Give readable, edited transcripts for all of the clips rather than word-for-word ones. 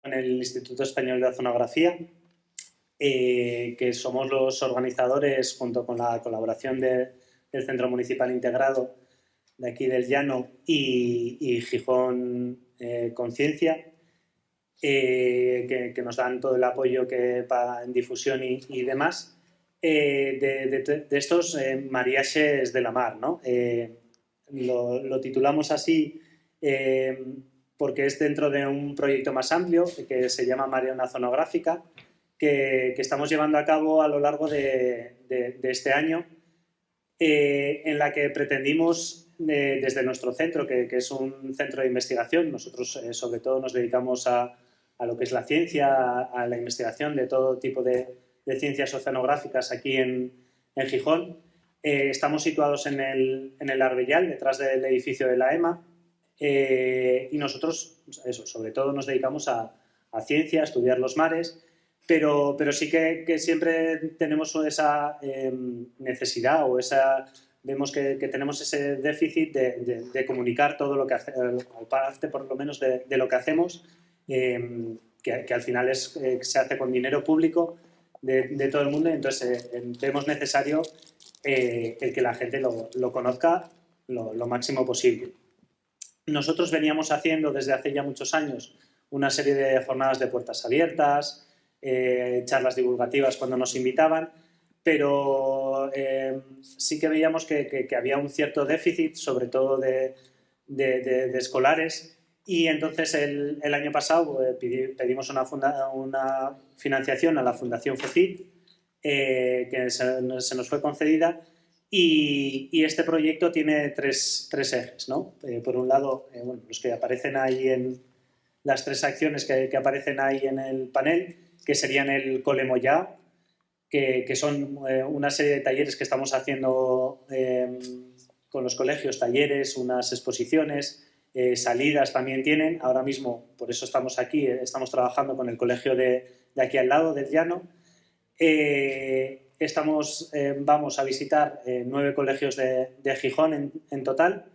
en el Instituto Español de Oceanografía, que somos los organizadores, junto con la colaboración del Centro Municipal Integrado de aquí del Llano y Gijón Conciencia, que nos dan todo el apoyo en difusión y demás, de estos mariajes de la mar, ¿no? Lo titulamos así porque es dentro de un proyecto más amplio que se llama Mariana Oceanográfica, que estamos llevando a cabo a lo largo de este año, en la que pretendimos, desde nuestro centro, que es un centro de investigación, nosotros sobre todo nos dedicamos a lo que es la ciencia, a la investigación de todo tipo de ciencias oceanográficas aquí en Gijón. Estamos situados en el Arbellal, detrás del edificio de la EMA, y nosotros, eso, sobre todo nos dedicamos a ciencia, a estudiar los mares, pero sí que siempre tenemos esa necesidad o vemos que tenemos ese déficit de comunicar todo lo que hacemos, o parte por lo menos de lo que hacemos, que al final se hace con dinero público de todo el mundo, y entonces vemos necesario el que la gente lo conozca lo máximo posible. Nosotros veníamos haciendo desde hace ya muchos años una serie de jornadas de puertas abiertas, charlas divulgativas cuando nos invitaban, pero sí que veíamos que había un cierto déficit, sobre todo de escolares, y entonces el año pasado pedimos una financiación a la Fundación FECIT, que se nos fue concedida, y este proyecto tiene tres ejes, ¿no? Por un lado, bueno, los que aparecen ahí en las tres acciones que aparecen ahí en el panel, que serían el Cole Mollà, que son una serie de talleres que estamos haciendo con los colegios, talleres, unas exposiciones, salidas también tienen. Ahora mismo, por eso estamos aquí, estamos trabajando con el colegio de aquí al lado, del Llano. Vamos a visitar 9 colegios de Gijón en total.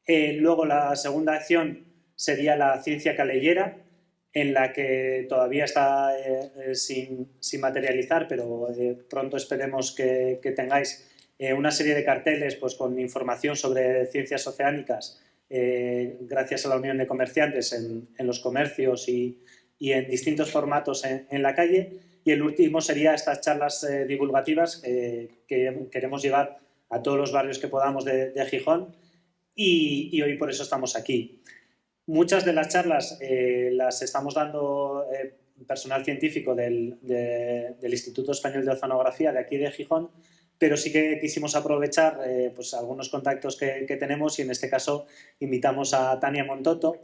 Luego la segunda acción sería la ciencia calellera, en la que todavía está sin materializar, pero pronto esperemos que tengáis una serie de carteles pues, con información sobre ciencias oceánicas, gracias a la Unión de Comerciantes en los comercios y en distintos formatos en la calle. Y el último sería estas charlas divulgativas que queremos llevar a todos los barrios que podamos de Gijón, y hoy por eso estamos aquí. Muchas de las charlas las estamos dando personal científico del Instituto Español de Oceanografía de aquí de Gijón, pero sí que quisimos aprovechar pues algunos contactos que tenemos, y en este caso invitamos a Tania Montoto,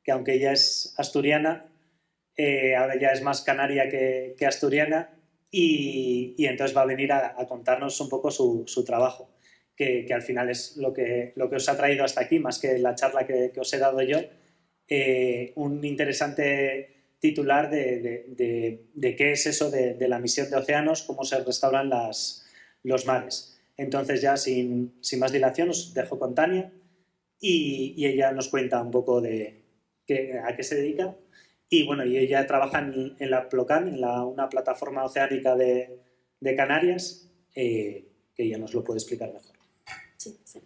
que aunque ella es asturiana, ahora ya es más canaria que asturiana, y entonces va a venir a contarnos un poco su trabajo, que al final es lo que os ha traído hasta aquí, más que la charla que os he dado yo. Un interesante titular de qué es eso de la misión de océanos, cómo se restauran los mares. Entonces ya sin más dilación os dejo con Tania, y ella nos cuenta un poco de a qué se dedica. Y bueno, y ella trabaja en la Plocan, una plataforma oceánica de Canarias, que ella nos lo puede explicar mejor. Sí, sí.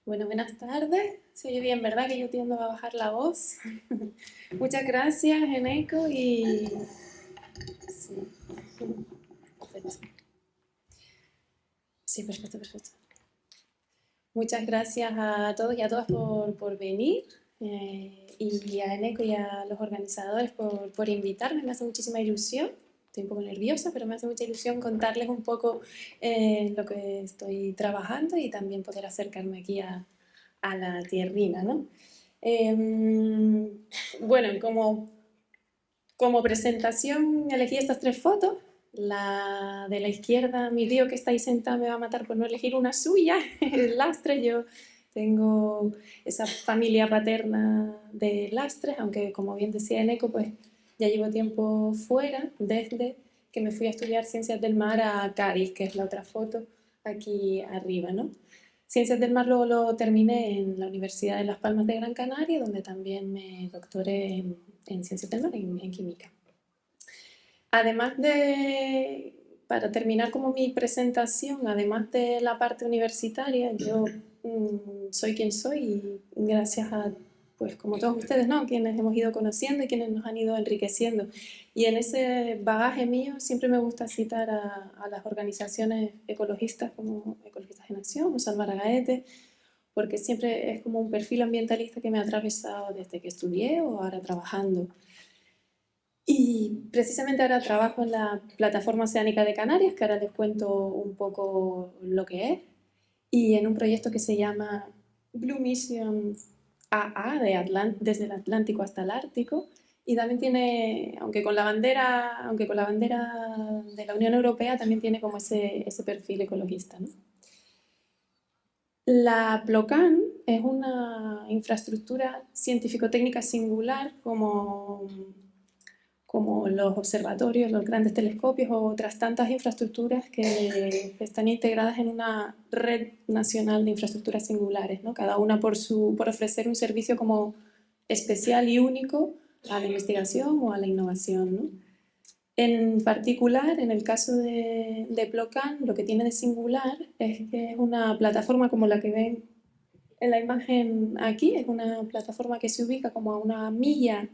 Bueno, buenas tardes. Se oye bien, ¿verdad? Que yo tiendo a bajar la voz. Muchas gracias, Eneco, y... Sí. Perfecto. Sí, perfecto, perfecto. Muchas gracias a todos y a todas por venir, y a Eneco y a los organizadores por invitarme. Me hace muchísima ilusión. Estoy un poco nerviosa, pero me hace mucha ilusión contarles un poco lo que estoy trabajando, y también poder acercarme aquí a la tierrina, ¿no? Bueno, como presentación elegí estas 3 fotos. La de la izquierda, mi tío que está ahí sentado me va a matar por no elegir una suya, el lastre. Yo tengo esa familia paterna de lastres, aunque como bien decía Eneco, pues ya llevo tiempo fuera, desde que me fui a estudiar Ciencias del Mar a Cádiz, que es la otra foto aquí arriba, ¿no? Ciencias del Mar luego lo terminé en la Universidad de Las Palmas de Gran Canaria, donde también me doctoré en Ciencias del Mar, en Química. Además de, para terminar como mi presentación, además de la parte universitaria, yo soy quien soy y gracias a, pues como todos ustedes, ¿no? Quienes hemos ido conociendo y quienes nos han ido enriqueciendo. Y en ese bagaje mío siempre me gusta citar a las organizaciones ecologistas como Ecologistas en Acción o Salvar a Gaete, porque siempre es como un perfil ambientalista que me ha atravesado desde que estudié o ahora trabajando. Y precisamente ahora trabajo en la Plataforma Oceánica de Canarias, que ahora les cuento un poco lo que es, y en un proyecto que se llama Blue Mission AA, desde el Atlántico hasta el Ártico, y también tiene, aunque con la bandera de la Unión Europea, también tiene como ese perfil ecologista, ¿no? La PLOCAN es una infraestructura científico-técnica singular como los observatorios, los grandes telescopios o otras tantas infraestructuras que están integradas en una red nacional de infraestructuras singulares, ¿no? Cada una por ofrecer un servicio como especial y único a la investigación o a la innovación, ¿no? En particular, en el caso de Plocan, lo que tiene de singular es que es una plataforma como la que ven en la imagen aquí, es una plataforma que se ubica como a una milla.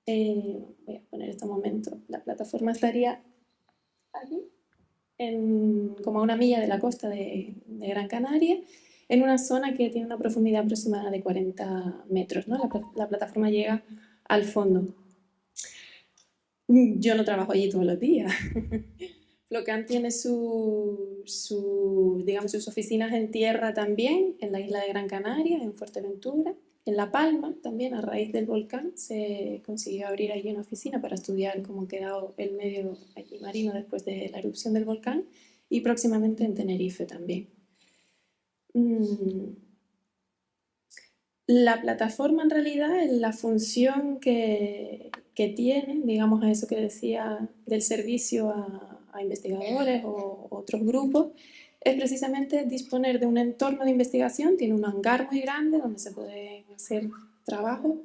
Voy a poner este momento, la plataforma estaría aquí, como a una milla de la costa de Gran Canaria, en una zona que tiene una profundidad aproximada de 40 metros, ¿no? La plataforma llega al fondo. Yo no trabajo allí todos los días. Flocan tiene digamos, sus oficinas en tierra también, en la isla de Gran Canaria, en Fuerteventura. En La Palma, también a raíz del volcán, se consiguió abrir allí una oficina para estudiar cómo ha quedado el medio allí marino después de la erupción del volcán, y próximamente en Tenerife también. La plataforma en realidad, la función que tiene, digamos a eso que decía del servicio a investigadores o otros grupos, es precisamente disponer de un entorno de investigación. Tiene un hangar muy grande donde se puede hacer trabajo,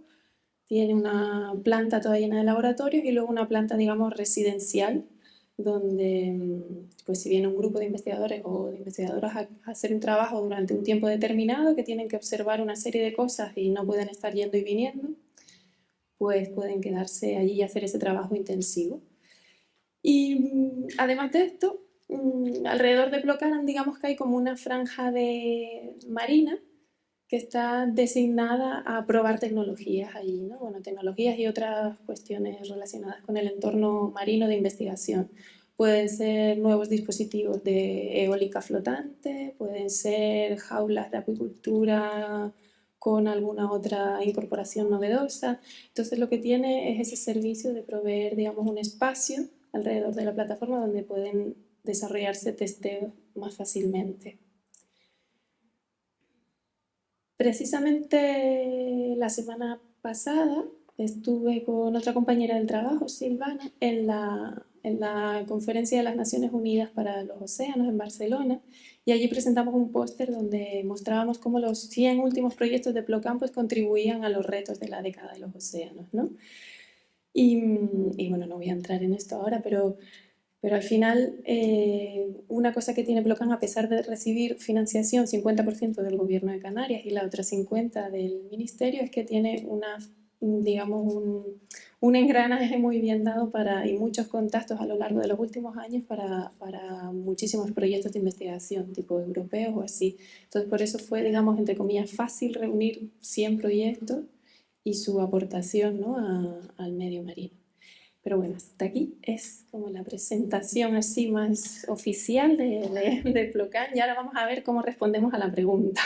tiene una planta toda llena de laboratorios y luego una planta, digamos, residencial, donde, pues si viene un grupo de investigadores o de investigadoras a hacer un trabajo durante un tiempo determinado, que tienen que observar una serie de cosas y no pueden estar yendo y viniendo, pues pueden quedarse allí y hacer ese trabajo intensivo. Y además de esto, alrededor de Plocaran, digamos que hay como una franja de marina que está designada a probar tecnologías allí, ¿no? Bueno, tecnologías y otras cuestiones relacionadas con el entorno marino de investigación. Pueden ser nuevos dispositivos de eólica flotante, pueden ser jaulas de acuicultura con alguna otra incorporación novedosa. Entonces lo que tiene es ese servicio de proveer, digamos, un espacio alrededor de la plataforma donde pueden desarrollarse testeos más fácilmente. Precisamente la semana pasada estuve con otra compañera del trabajo, Silvana, en la Conferencia de las Naciones Unidas para los Océanos en Barcelona, y allí presentamos un póster donde mostrábamos cómo los 100 últimos proyectos de Plocan pues contribuían a los retos de la década de los océanos, ¿no? Y bueno, no voy a entrar en esto ahora, pero al final, una cosa que tiene Plocan, a pesar de recibir financiación 50% del Gobierno de Canarias y la otra 50% del Ministerio, es que tiene digamos, un engranaje muy bien dado y muchos contactos a lo largo de los últimos años para muchísimos proyectos de investigación, tipo europeos o así. Entonces, por eso fue, digamos, entre comillas, fácil reunir 100 proyectos y su aportación, ¿no?, al medio marino. Pero bueno, hasta aquí es como la presentación así más oficial de Plocan, y ahora vamos a ver cómo respondemos a la pregunta.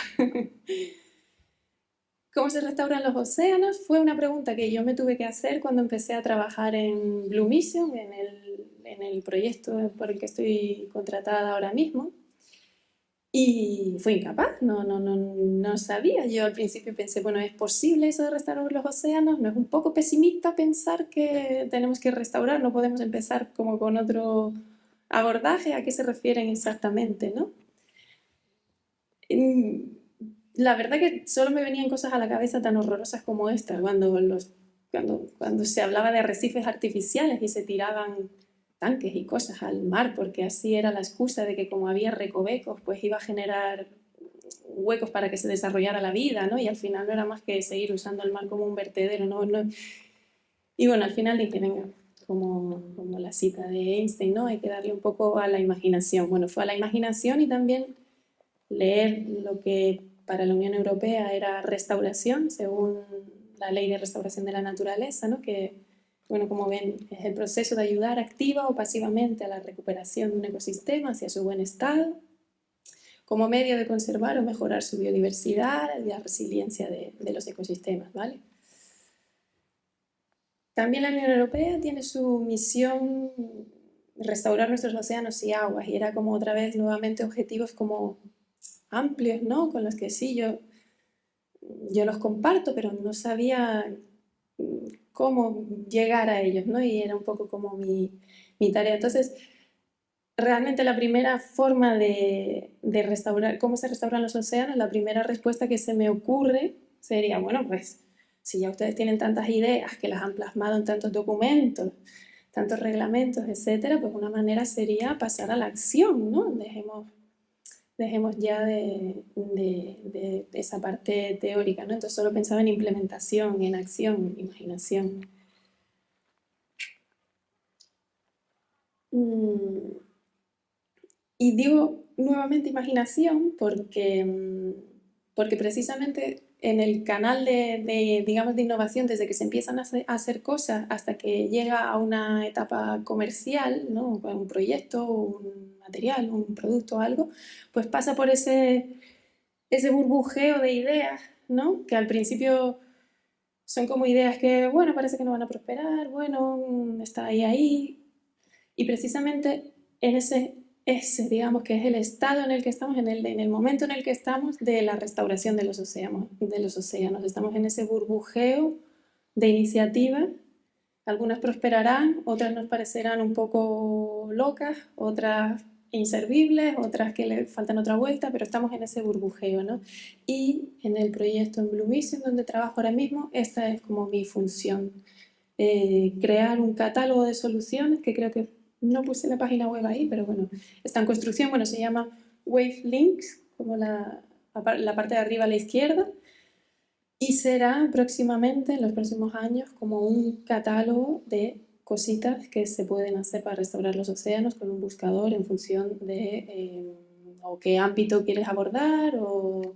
¿Cómo se restauran los océanos? Fue una pregunta que yo me tuve que hacer cuando empecé a trabajar en Blue Mission, en el proyecto por el que estoy contratada ahora mismo. Y fui incapaz, no sabía. Yo al principio pensé, bueno, ¿es posible eso de restaurar los océanos? ¿No es un poco pesimista pensar que tenemos que restaurar? ¿No podemos empezar como con otro abordaje? ¿A qué se refieren exactamente, no? La verdad que solo me venían cosas a la cabeza tan horrorosas como esta, cuando se hablaba de arrecifes artificiales y se tiraban tanques y cosas al mar, porque así era la excusa de que como había recovecos, pues iba a generar huecos para que se desarrollara la vida, ¿no? Y al final no era más que seguir usando el mar como un vertedero, ¿no? Y bueno, al final dije, venga, como la cita de Einstein, ¿no? Hay que darle un poco a la imaginación. Bueno, fue a la imaginación y también leer lo que para la Unión Europea era restauración, según la Ley de Restauración de la Naturaleza, ¿no? Que, bueno, como ven, es el proceso de ayudar activa o pasivamente a la recuperación de un ecosistema hacia su buen estado, como medio de conservar o mejorar su biodiversidad y la resiliencia de los ecosistemas, ¿vale? También la Unión Europea tiene su misión restaurar nuestros océanos y aguas, y era como otra vez nuevamente objetivos como amplios, ¿no? Con los que sí, yo los comparto, pero no sabía cómo llegar a ellos, ¿no? Y era un poco como mi tarea. Entonces, realmente la primera forma de restaurar, cómo se restauran los océanos, la primera respuesta que se me ocurre sería, bueno, pues si ya ustedes tienen tantas ideas que las han plasmado en tantos documentos, tantos reglamentos, etcétera, pues una manera sería pasar a la acción, ¿no? Dejemos ya de esa parte teórica, ¿no? Entonces solo pensaba en implementación, en acción, imaginación. Y digo nuevamente imaginación porque precisamente en el canal digamos, de innovación, desde que se empiezan a hacer cosas hasta que llega a una etapa comercial, ¿no? Un proyecto, un material, un producto, algo, pues pasa por ese burbujeo de ideas, ¿no? Que al principio son como ideas que, bueno, parece que no van a prosperar, bueno, está ahí. Y precisamente en ese, digamos, que es el estado en el que estamos, en el momento en el que estamos de la restauración de los océanos. Estamos en ese burbujeo de iniciativas. Algunas prosperarán, otras nos parecerán un poco locas, otras inservibles, otras que le faltan otra vuelta, pero estamos en ese burbujeo, ¿no? Y en el proyecto en Blue Mission, donde trabajo ahora mismo, esta es como mi función. Crear un catálogo de soluciones, que creo que no puse la página web ahí, pero bueno, está en construcción, bueno, se llama Wavelinks, como la parte de arriba a la izquierda, y será próximamente, en los próximos años, como un catálogo de cositas que se pueden hacer para restaurar los océanos con un buscador en función de o qué ámbito quieres abordar o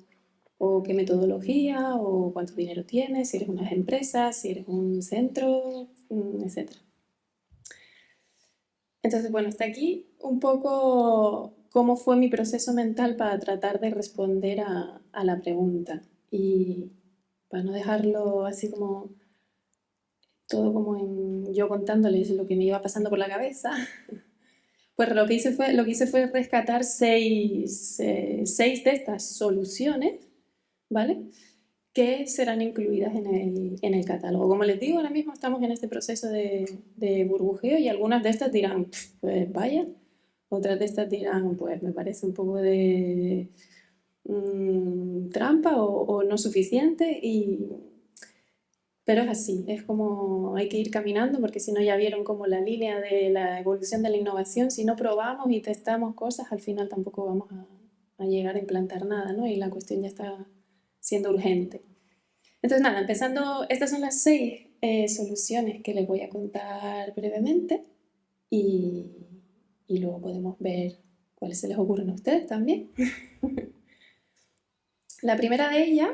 qué metodología o cuánto dinero tienes, si eres una empresa, si eres un centro, etc. Entonces, bueno, hasta aquí un poco cómo fue mi proceso mental para tratar de responder a la pregunta. Y para no dejarlo así como todo como yo contándoles lo que me iba pasando por la cabeza, pues lo que hice fue rescatar seis de estas soluciones, ¿vale? Que serán incluidas en el catálogo. Como les digo, ahora mismo estamos en este proceso de burbujeo y algunas de estas dirán, pues vaya, otras de estas dirán, pues me parece un poco de trampa o no suficiente, pero es así, es como hay que ir caminando porque si no ya vieron como la línea de la evolución de la innovación, si no probamos y testamos cosas, al final tampoco vamos a llegar a implantar nada, ¿no? Y la cuestión ya está siendo urgente. Entonces, nada, empezando, estas son las 6 soluciones que les voy a contar brevemente y, y luego podemos ver cuáles se les ocurren a ustedes también. La primera de ellas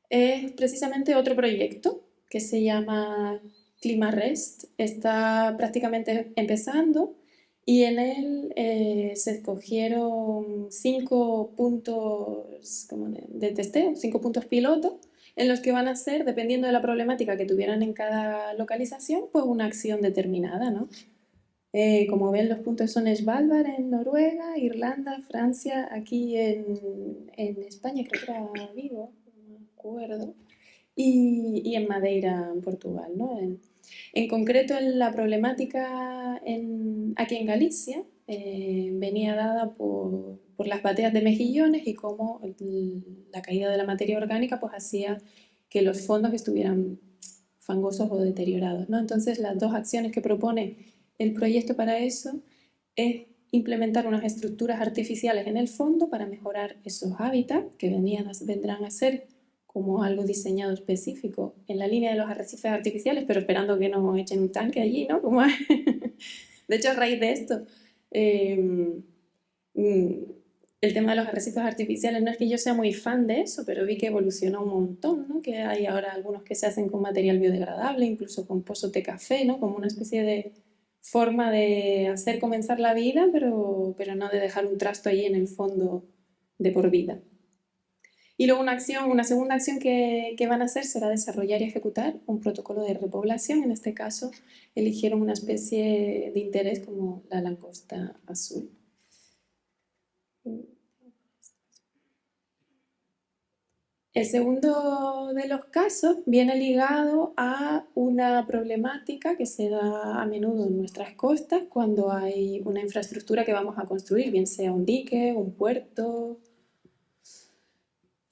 es precisamente otro proyecto que se llama ClimaRest. Está prácticamente empezando y en él se escogieron 5 puntos de testeo, 5 puntos pilotos en los que van a ser, dependiendo de la problemática que tuvieran en cada localización, pues una acción determinada, ¿no? Como ven, los puntos son Svalbard en Noruega, Irlanda, Francia, aquí en España, creo que era Vigo, no me acuerdo, y en Madeira, en Portugal, ¿no? En concreto, en la problemática aquí en Galicia, venía dada por las bateas de mejillones y cómo la caída de la materia orgánica pues hacía que los fondos estuvieran fangosos o deteriorados, ¿no? Entonces las dos acciones que propone el proyecto para eso es implementar unas estructuras artificiales en el fondo para mejorar esos hábitats que vendrán a ser como algo diseñado específico en la línea de los arrecifes artificiales, pero esperando que no echen un tanque allí, ¿no? Como de hecho, a raíz de esto, el tema de los arrecifes artificiales, no es que yo sea muy fan de eso, pero vi que evolucionó un montón, ¿no? Que hay ahora algunos que se hacen con material biodegradable, incluso con pozos de café, ¿no? Como una especie de forma de hacer comenzar la vida, pero no de dejar un trasto allí en el fondo de por vida. Y luego una segunda acción que van a hacer será desarrollar y ejecutar un protocolo de repoblación. En este caso, eligieron una especie de interés como la langosta azul. El segundo de los casos viene ligado a una problemática que se da a menudo en nuestras costas cuando hay una infraestructura que vamos a construir, bien sea un dique, un puerto.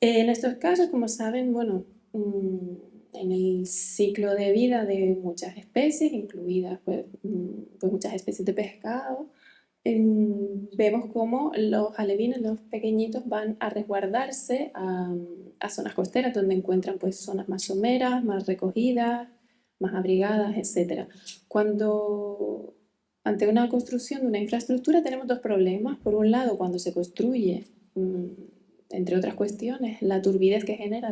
En estos casos, como saben, bueno, en el ciclo de vida de muchas especies, incluidas pues muchas especies de pescado, vemos cómo los alevines, los pequeñitos, van a resguardarse a zonas costeras donde encuentran pues zonas más someras, más recogidas, más abrigadas, etc. Cuando ante una construcción de una infraestructura tenemos dos problemas. Por un lado, cuando se construye, entre otras cuestiones, la turbidez que genera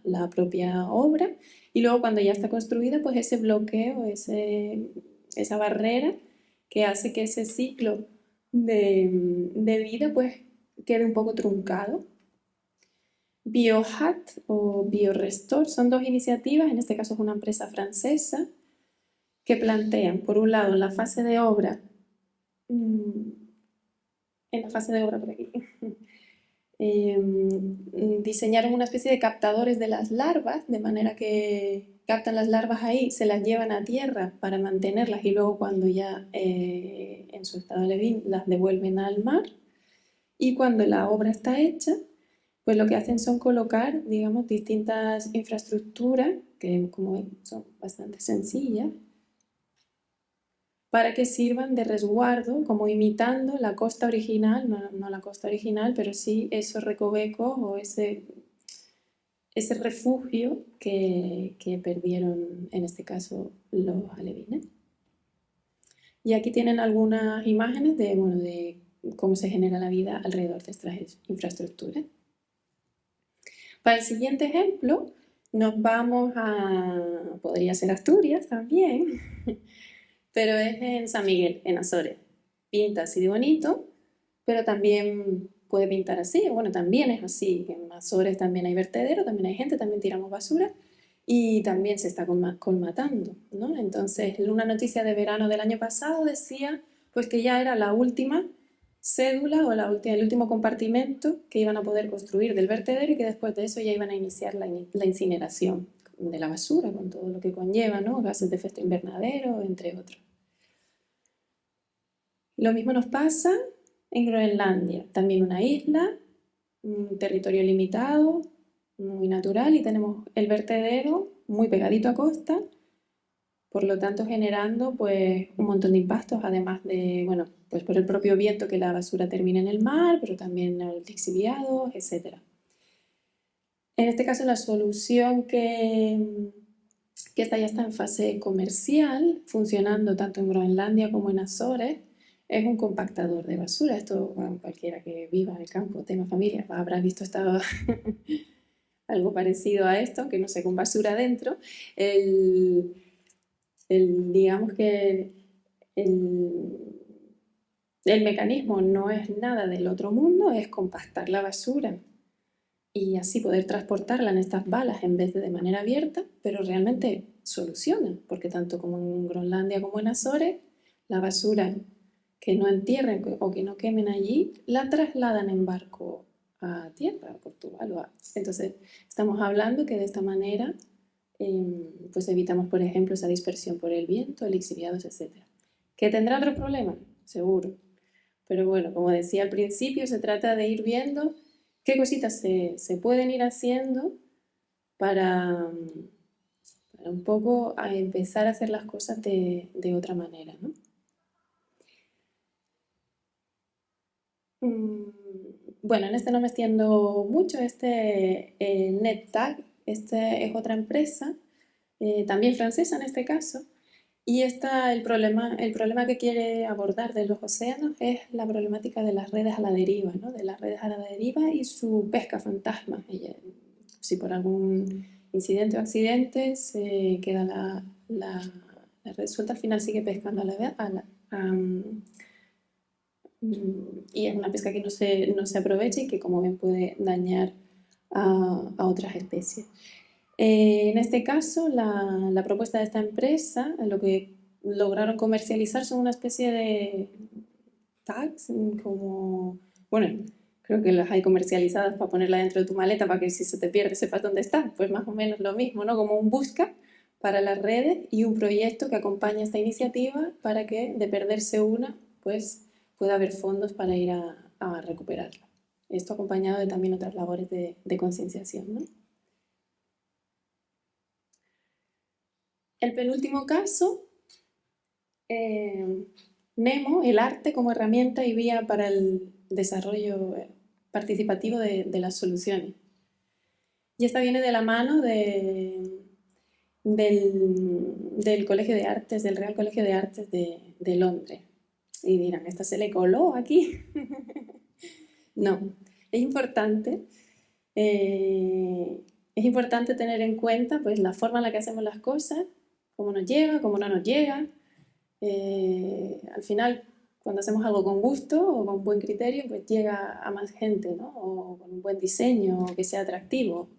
la propia obra, y luego cuando ya está construida, pues ese bloqueo, esa barrera que hace que ese ciclo de vida pues quede un poco truncado. Biohat o Biorestore son dos iniciativas, en este caso es una empresa francesa, que plantean, por un lado, en la fase de obra por aquí, diseñaron una especie de captadores de las larvas, de manera que captan las larvas ahí, se las llevan a tierra para mantenerlas y luego cuando ya en su estado alevín las devuelven al mar. Y cuando la obra está hecha, pues lo que hacen son colocar, digamos, distintas infraestructuras, que como ven son bastante sencillas, para que sirvan de resguardo, como imitando la costa original, no la costa original, pero sí esos recovecos o ese refugio que perdieron, en este caso, los alevines. Y aquí tienen algunas imágenes de cómo se genera la vida alrededor de estas infraestructuras. Para el siguiente ejemplo, nos vamos podría ser Asturias también, pero es en San Miguel, en Azores. Pinta así de bonito, pero también puede pintar así, bueno, también es así, en Azores también hay vertedero, también hay gente, también tiramos basura y también se está colmatando, ¿no? Entonces, una noticia de verano del año pasado decía pues que ya era la última cédula o el último compartimento que iban a poder construir del vertedero y que después de eso ya iban a iniciar la incineración de la basura, con todo lo que conlleva, ¿no? Gases de efecto invernadero, entre otros. Lo mismo nos pasa en Groenlandia, también una isla, un territorio limitado, muy natural, y tenemos el vertedero muy pegadito a costa, por lo tanto generando pues un montón de impactos, además de, bueno, pues por el propio viento que la basura termina en el mar, pero también los lixiviados, etc. En este caso la solución que esta ya está en fase comercial, funcionando tanto en Groenlandia como en Azores, es un compactador de basura. Esto, bueno, cualquiera que viva en el campo, tenga familia, habrá visto algo parecido a esto, que no sé, con basura dentro. Digamos que el mecanismo no es nada del otro mundo, es compactar la basura y así poder transportarla en estas balas en vez de manera abierta, pero realmente soluciona, porque tanto como en Groenlandia como en Azores, la basura que no entierren o que no quemen allí, la trasladan en barco a tierra, a Portugal. Entonces, estamos hablando que de esta manera pues evitamos, por ejemplo, esa dispersión por el viento, lixiviados, etc. ¿Que tendrá otros problemas? Seguro. Pero bueno, como decía al principio, se trata de ir viendo qué cositas se pueden ir haciendo para, para un poco a empezar a hacer las cosas de otra manera, ¿no? Bueno, en este no me extiendo mucho, NetTag, este es otra empresa, también francesa en este caso, y el problema que quiere abordar de los océanos es la problemática de las redes a la deriva, ¿no? De las redes a la deriva y su pesca fantasma. Si por algún incidente o accidente se queda la red suelta, al final sigue pescando y es una pesca que no se aprovecha y que, como ven, puede dañar a otras especies. En este caso, la propuesta de esta empresa, lo que lograron comercializar son una especie de tags, como, bueno, creo que las hay comercializadas para ponerla dentro de tu maleta para que si se te pierde sepas dónde está, pues más o menos lo mismo, ¿no? Como un busca para las redes y un proyecto que acompaña esta iniciativa para que de perderse una, pues pueda haber fondos para ir a recuperarla. Esto acompañado de también otras labores de concienciación, ¿no? El penúltimo caso, Nemo, el arte como herramienta y vía para el desarrollo participativo de las soluciones. Y esta viene de la mano del Colegio de Artes, del Real Colegio de Artes de Londres. Y dirán, ¿esta se le coló aquí? No, es importante. Es importante tener en cuenta pues, la forma en la que hacemos las cosas, cómo nos llega, cómo no nos llega. Al final, cuando hacemos algo con gusto o con buen criterio, pues llega a más gente, ¿no? O con un buen diseño, o que sea atractivo.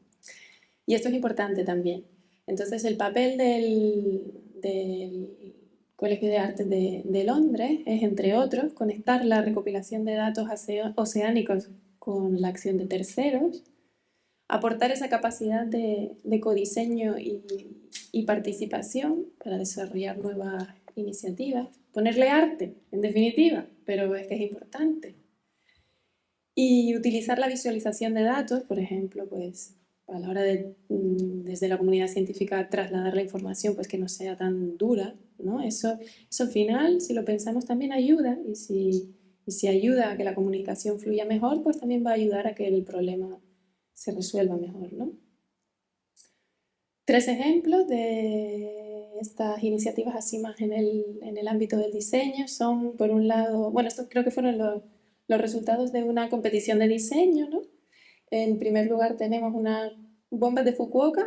Y esto es importante también. Entonces, el papel del Colegio de Artes de Londres es, entre otros, conectar la recopilación de datos oceánicos con la acción de terceros, aportar esa capacidad de codiseño y participación para desarrollar nuevas iniciativas, ponerle arte, en definitiva, pero es que es importante. Y utilizar la visualización de datos, por ejemplo, pues a la hora de, desde la comunidad científica, trasladar la información, pues que no sea tan dura, ¿no? Eso al final, si lo pensamos, también ayuda, y si ayuda a que la comunicación fluya mejor, pues también va a ayudar a que el problema se resuelva mejor, ¿no? 3 ejemplos de estas iniciativas así más en el ámbito del diseño son, por un lado, bueno, estos creo que fueron los resultados de una competición de diseño, ¿no? En primer lugar tenemos unas bombas de Fukuoka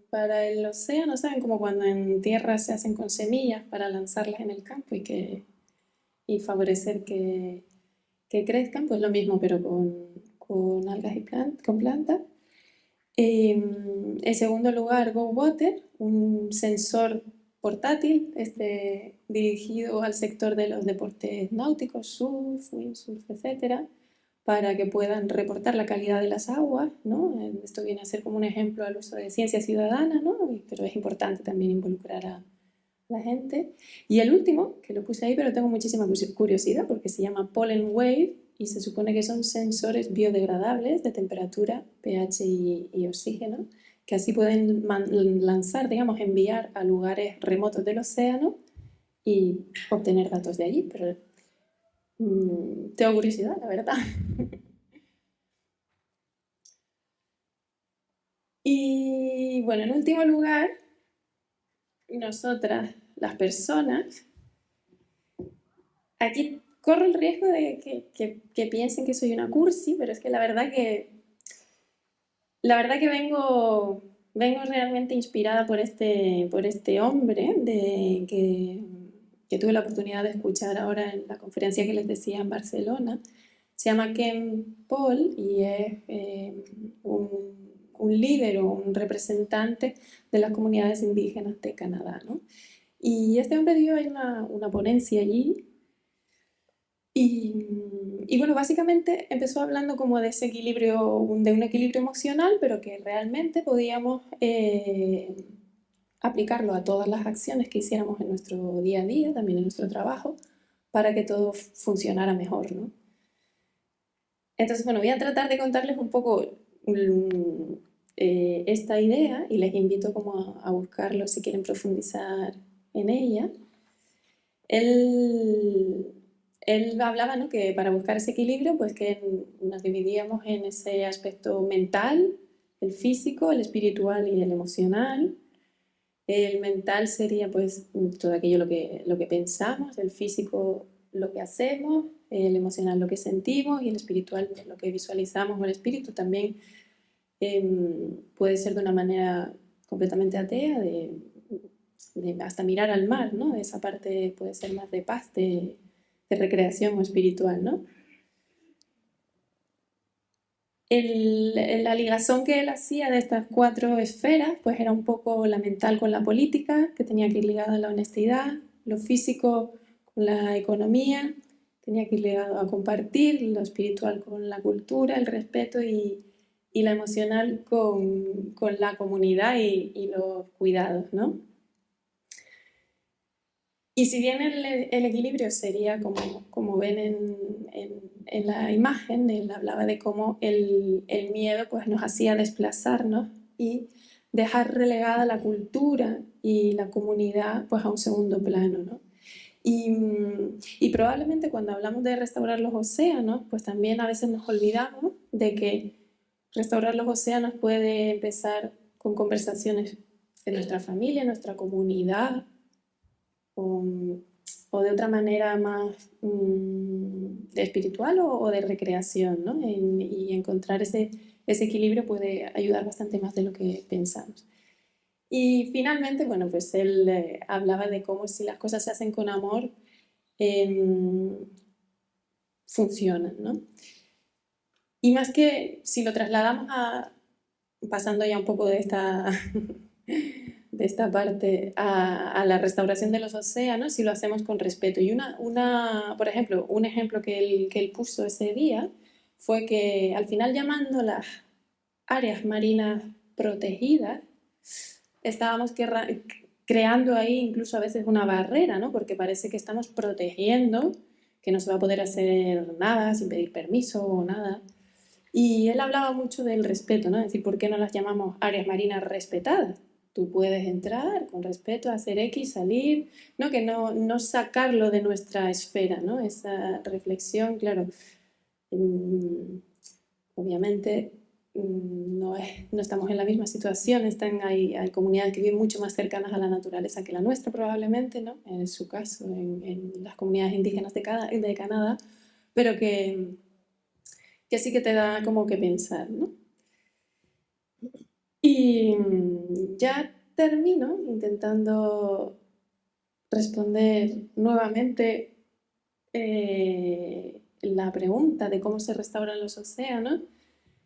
para el océano, ¿saben? Como cuando en tierra se hacen con semillas para lanzarlas en el campo y favorecer que crezcan, pues lo mismo, pero con algas y con plantas. En segundo lugar, Go Water, un sensor portátil dirigido al sector de los deportes náuticos, surf, windsurf, etcétera, para que puedan reportar la calidad de las aguas, ¿no? Esto viene a ser como un ejemplo al uso de ciencia ciudadana, ¿no? Pero es importante también involucrar a la gente. Y el último, que lo puse ahí, pero tengo muchísima curiosidad, porque se llama Pollen Wave, y se supone que son sensores biodegradables de temperatura, pH y oxígeno, que así pueden lanzar, digamos, enviar a lugares remotos del océano y obtener datos de allí. Pero tengo curiosidad, la verdad. Y bueno, en último lugar, nosotras, las personas, aquí corro el riesgo de que piensen que soy una cursi, pero es que la verdad que vengo realmente inspirada por este hombre que tuve la oportunidad de escuchar ahora en la conferencia que les decía en Barcelona. Se llama Ken Paul y es un líder o un representante de las comunidades indígenas de Canadá, ¿no? Y este hombre dio una ponencia allí y bueno, básicamente empezó hablando como de ese equilibrio, de un equilibrio emocional, pero que realmente podíamos aplicarlo a todas las acciones que hiciéramos en nuestro día a día, también en nuestro trabajo, para que todo funcionara mejor, ¿no? Entonces, bueno, voy a tratar de contarles un poco esta idea y les invito como a buscarlo si quieren profundizar en ella. Él hablaba, ¿no?, que para buscar ese equilibrio, pues que nos dividíamos en ese aspecto mental, el físico, el espiritual y el emocional. El mental sería pues todo aquello lo que pensamos, el físico lo que hacemos, el emocional lo que sentimos y el espiritual lo que visualizamos. O el espíritu también puede ser de una manera completamente atea, de hasta mirar al mar, ¿no? Esa parte puede ser más de paz, de recreación o espiritual, ¿no? La ligazón que él hacía de estas 4 esferas pues era un poco la mental con la política, que tenía que ir ligada a la honestidad, lo físico con la economía, tenía que ir ligado a compartir, lo espiritual con la cultura, el respeto y la emocional con la comunidad y los cuidados, ¿no? Y si bien el equilibrio sería como ven en la imagen, él hablaba de cómo el miedo pues, nos hacía desplazarnos y dejar relegada la cultura y la comunidad pues, a un segundo plano, ¿no? Y probablemente cuando hablamos de restaurar los océanos, pues también a veces nos olvidamos de que restaurar los océanos puede empezar con conversaciones en nuestra familia, en nuestra comunidad, o de otra manera más espiritual o de recreación, ¿no? Y encontrar ese equilibrio puede ayudar bastante más de lo que pensamos. Y finalmente, bueno, pues él hablaba de cómo si las cosas se hacen con amor, funcionan, ¿no? Y más que si lo trasladamos a, pasando ya un poco de esta de esta parte a la restauración de los océanos si lo hacemos con respeto. Y por ejemplo, un ejemplo que él puso ese día fue que al final llamando las áreas marinas protegidas, estábamos creando ahí incluso a veces una barrera, ¿no? Porque parece que estamos protegiendo, que no se va a poder hacer nada sin pedir permiso o nada. Y él hablaba mucho del respeto, ¿no? Es decir, ¿por qué no las llamamos áreas marinas respetadas? Tú puedes entrar con respeto, hacer X, salir, ¿no? Que no sacarlo de nuestra esfera, ¿no? Esa reflexión, claro, obviamente no estamos en la misma situación, hay comunidades que viven mucho más cercanas a la naturaleza que la nuestra probablemente, ¿no? En su caso, en las comunidades indígenas de Canadá, pero que sí que te da como que pensar, ¿no? Y ya termino intentando responder nuevamente la pregunta de cómo se restauran los océanos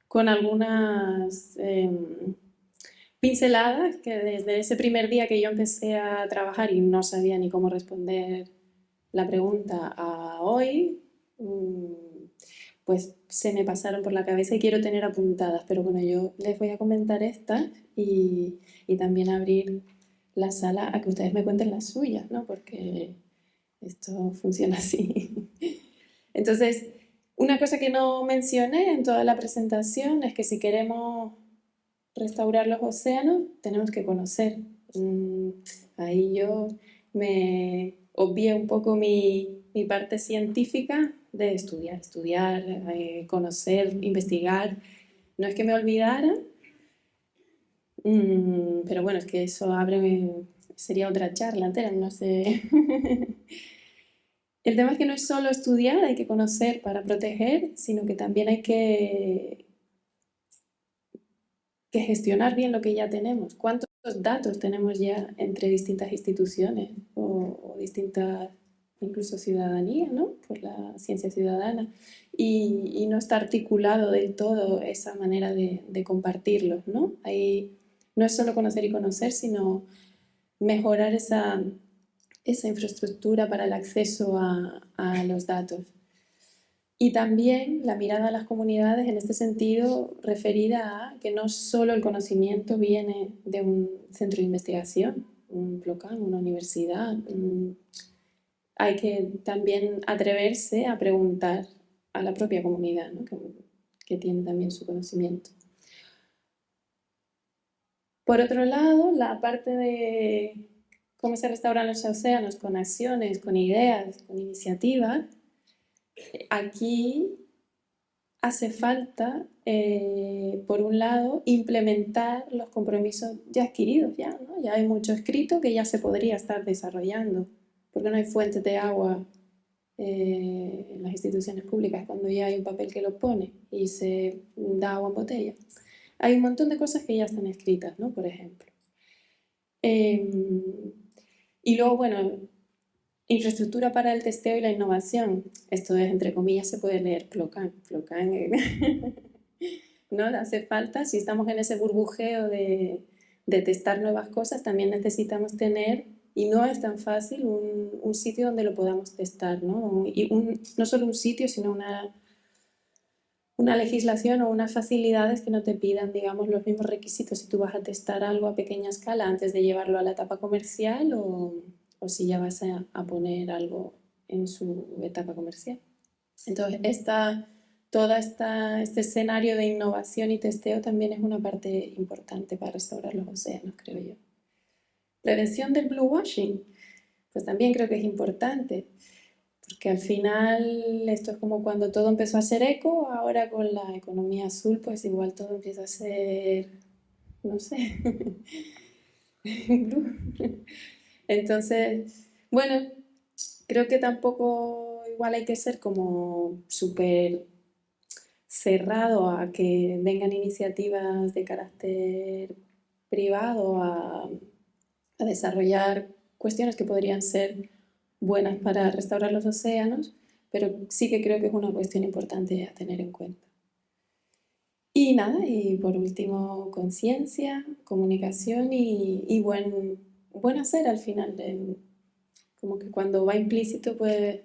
con algunas pinceladas que desde ese primer día que yo empecé a trabajar y no sabía ni cómo responder la pregunta a hoy, pues se me pasaron por la cabeza y quiero tener apuntadas, pero bueno, yo les voy a comentar estas y también abrir la sala a que ustedes me cuenten las suyas, ¿no? Porque esto funciona así. Entonces, una cosa que no mencioné en toda la presentación es que si queremos restaurar los océanos, tenemos que conocer. Ahí yo me obvié un poco mi parte científica de estudiar, conocer, investigar. No es que me olvidara, pero bueno, es que eso sería otra charla entera, no sé. El tema es que no es solo estudiar, hay que conocer para proteger, sino que también hay que gestionar bien lo que ya tenemos. ¿Cuántos datos tenemos ya entre distintas instituciones o distintas, incluso ciudadanía, ¿no? Por la ciencia ciudadana. Y no está articulado del todo esa manera de compartirlos, ¿no? Ahí no es solo conocer y conocer, sino mejorar esa infraestructura para el acceso a los datos. Y también la mirada a las comunidades en este sentido referida a que no solo el conocimiento viene de un centro de investigación, un PLOCAN, una universidad, hay que también atreverse a preguntar a la propia comunidad, ¿no? que tiene también su conocimiento. Por otro lado, la parte de cómo se restauran los océanos con acciones, con ideas, con iniciativas, aquí hace falta, por un lado, implementar los compromisos ya adquiridos, ¿no? Ya hay mucho escrito que ya se podría estar desarrollando, porque no hay fuentes de agua en las instituciones públicas cuando ya hay un papel que lo pone y se da agua en botella. Hay un montón de cosas que ya están escritas, ¿no? Por ejemplo. Y luego, bueno, infraestructura para el testeo y la innovación. Esto es, entre comillas, se puede leer Flocan. ¿No? Hace falta, si estamos en ese burbujeo de testar nuevas cosas, también necesitamos tener, y no es tan fácil, un sitio donde lo podamos testar, ¿no? Y no solo un sitio, sino una legislación o unas facilidades que no te pidan, digamos, los mismos requisitos si tú vas a testar algo a pequeña escala antes de llevarlo a la etapa comercial o si ya vas a poner algo en su etapa comercial. Entonces, este escenario de innovación y testeo también es una parte importante para restaurar los océanos, creo yo. Prevención del blue washing, pues también creo que es importante, porque al final esto es como cuando todo empezó a ser eco, ahora con la economía azul, pues igual todo empieza a ser, no sé, blue. Entonces, bueno, creo que tampoco igual hay que ser como súper cerrado a que vengan iniciativas de carácter privado a desarrollar cuestiones que podrían ser buenas para restaurar los océanos, pero sí que creo que es una cuestión importante a tener en cuenta. Y nada, y por último, conciencia, comunicación y buen hacer al final. Como que cuando va implícito, pues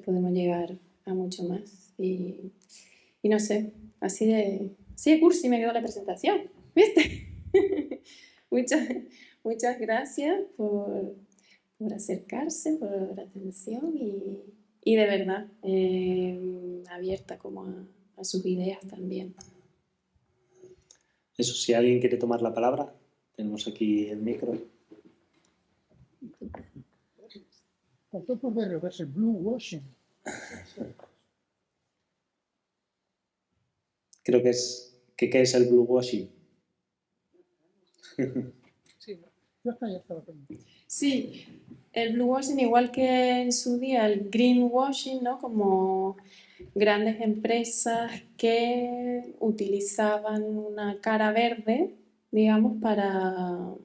podemos llegar a mucho más. Y no sé, así de cursi me quedó la presentación, ¿viste? muchas, muchas gracias por acercarse, por la atención y de verdad abierta como a sus ideas también. Eso, si alguien quiere tomar la palabra, tenemos aquí el micro. Faltó por ver lo que es el blue washing. Creo que es, ¿qué es el blue washing? Sí, ya estaba pendiente. Sí, el blue washing, igual que en su día el green washing, ¿no? Como grandes empresas que utilizaban una cara verde, digamos, para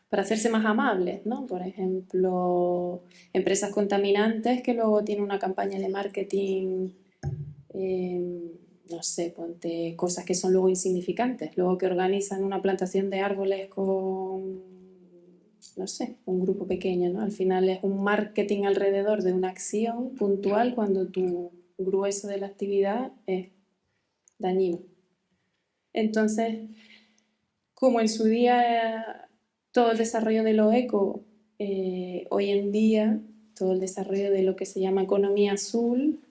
hacerse más amables, ¿no? Por ejemplo, empresas contaminantes que luego tienen una campaña de marketing, no sé, ponte cosas que son luego insignificantes, luego que organizan una plantación de árboles con, no sé, un grupo pequeño, ¿no? Al final es un marketing alrededor de una acción puntual cuando tu grueso de la actividad es dañino. Entonces, como en su día todo el desarrollo de lo eco, hoy en día todo el desarrollo de lo que se llama economía azul,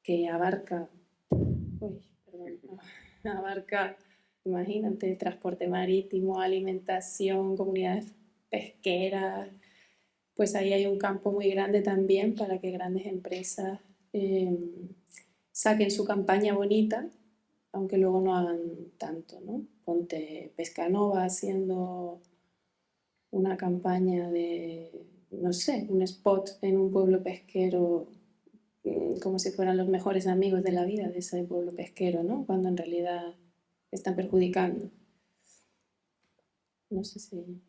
que abarca, imagínate, transporte marítimo, alimentación, comunidades pesqueras, pues ahí hay un campo muy grande también para que grandes empresas saquen su campaña bonita, aunque luego no hagan tanto, ¿no? Ponte Pescanova haciendo una campaña de, no sé, un spot en un pueblo pesquero como si fueran los mejores amigos de la vida de ese pueblo pesquero, ¿no? Cuando en realidad están perjudicando. No sé si...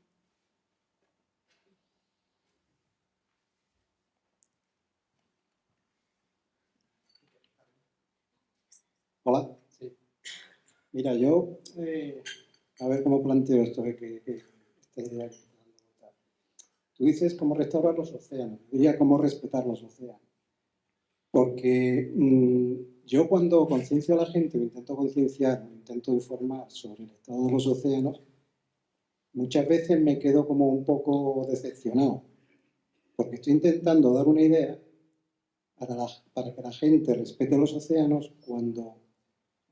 Hola. Sí. Mira, yo, a ver cómo planteo esto de que esta idea que está dando vuelta. Tú dices cómo restaurar los océanos, yo diría cómo respetar los océanos. Porque yo cuando conciencio a la gente, o intento concienciar, o intento informar sobre el estado de los océanos, muchas veces me quedo como un poco decepcionado. porque estoy intentando dar una idea para que la gente respete los océanos cuando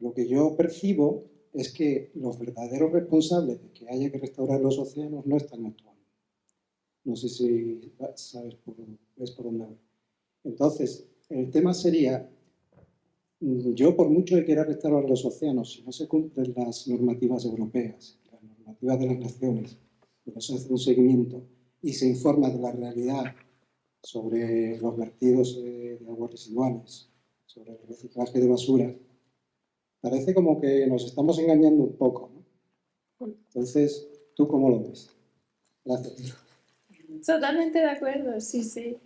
lo que yo percibo es que los verdaderos responsables de que haya que restaurar los océanos no están actuando. No sé si sabes ves por dónde voy. Entonces, el tema sería, yo por mucho que quiera restaurar los océanos, si no se cumplen las normativas europeas, las normativas de las naciones, no se hace un seguimiento y se informa de la realidad sobre los vertidos de aguas residuales, sobre el reciclaje de basura, parece como que nos estamos engañando un poco, ¿no? Entonces, ¿tú cómo lo ves? Gracias. Totalmente de acuerdo, sí, sí.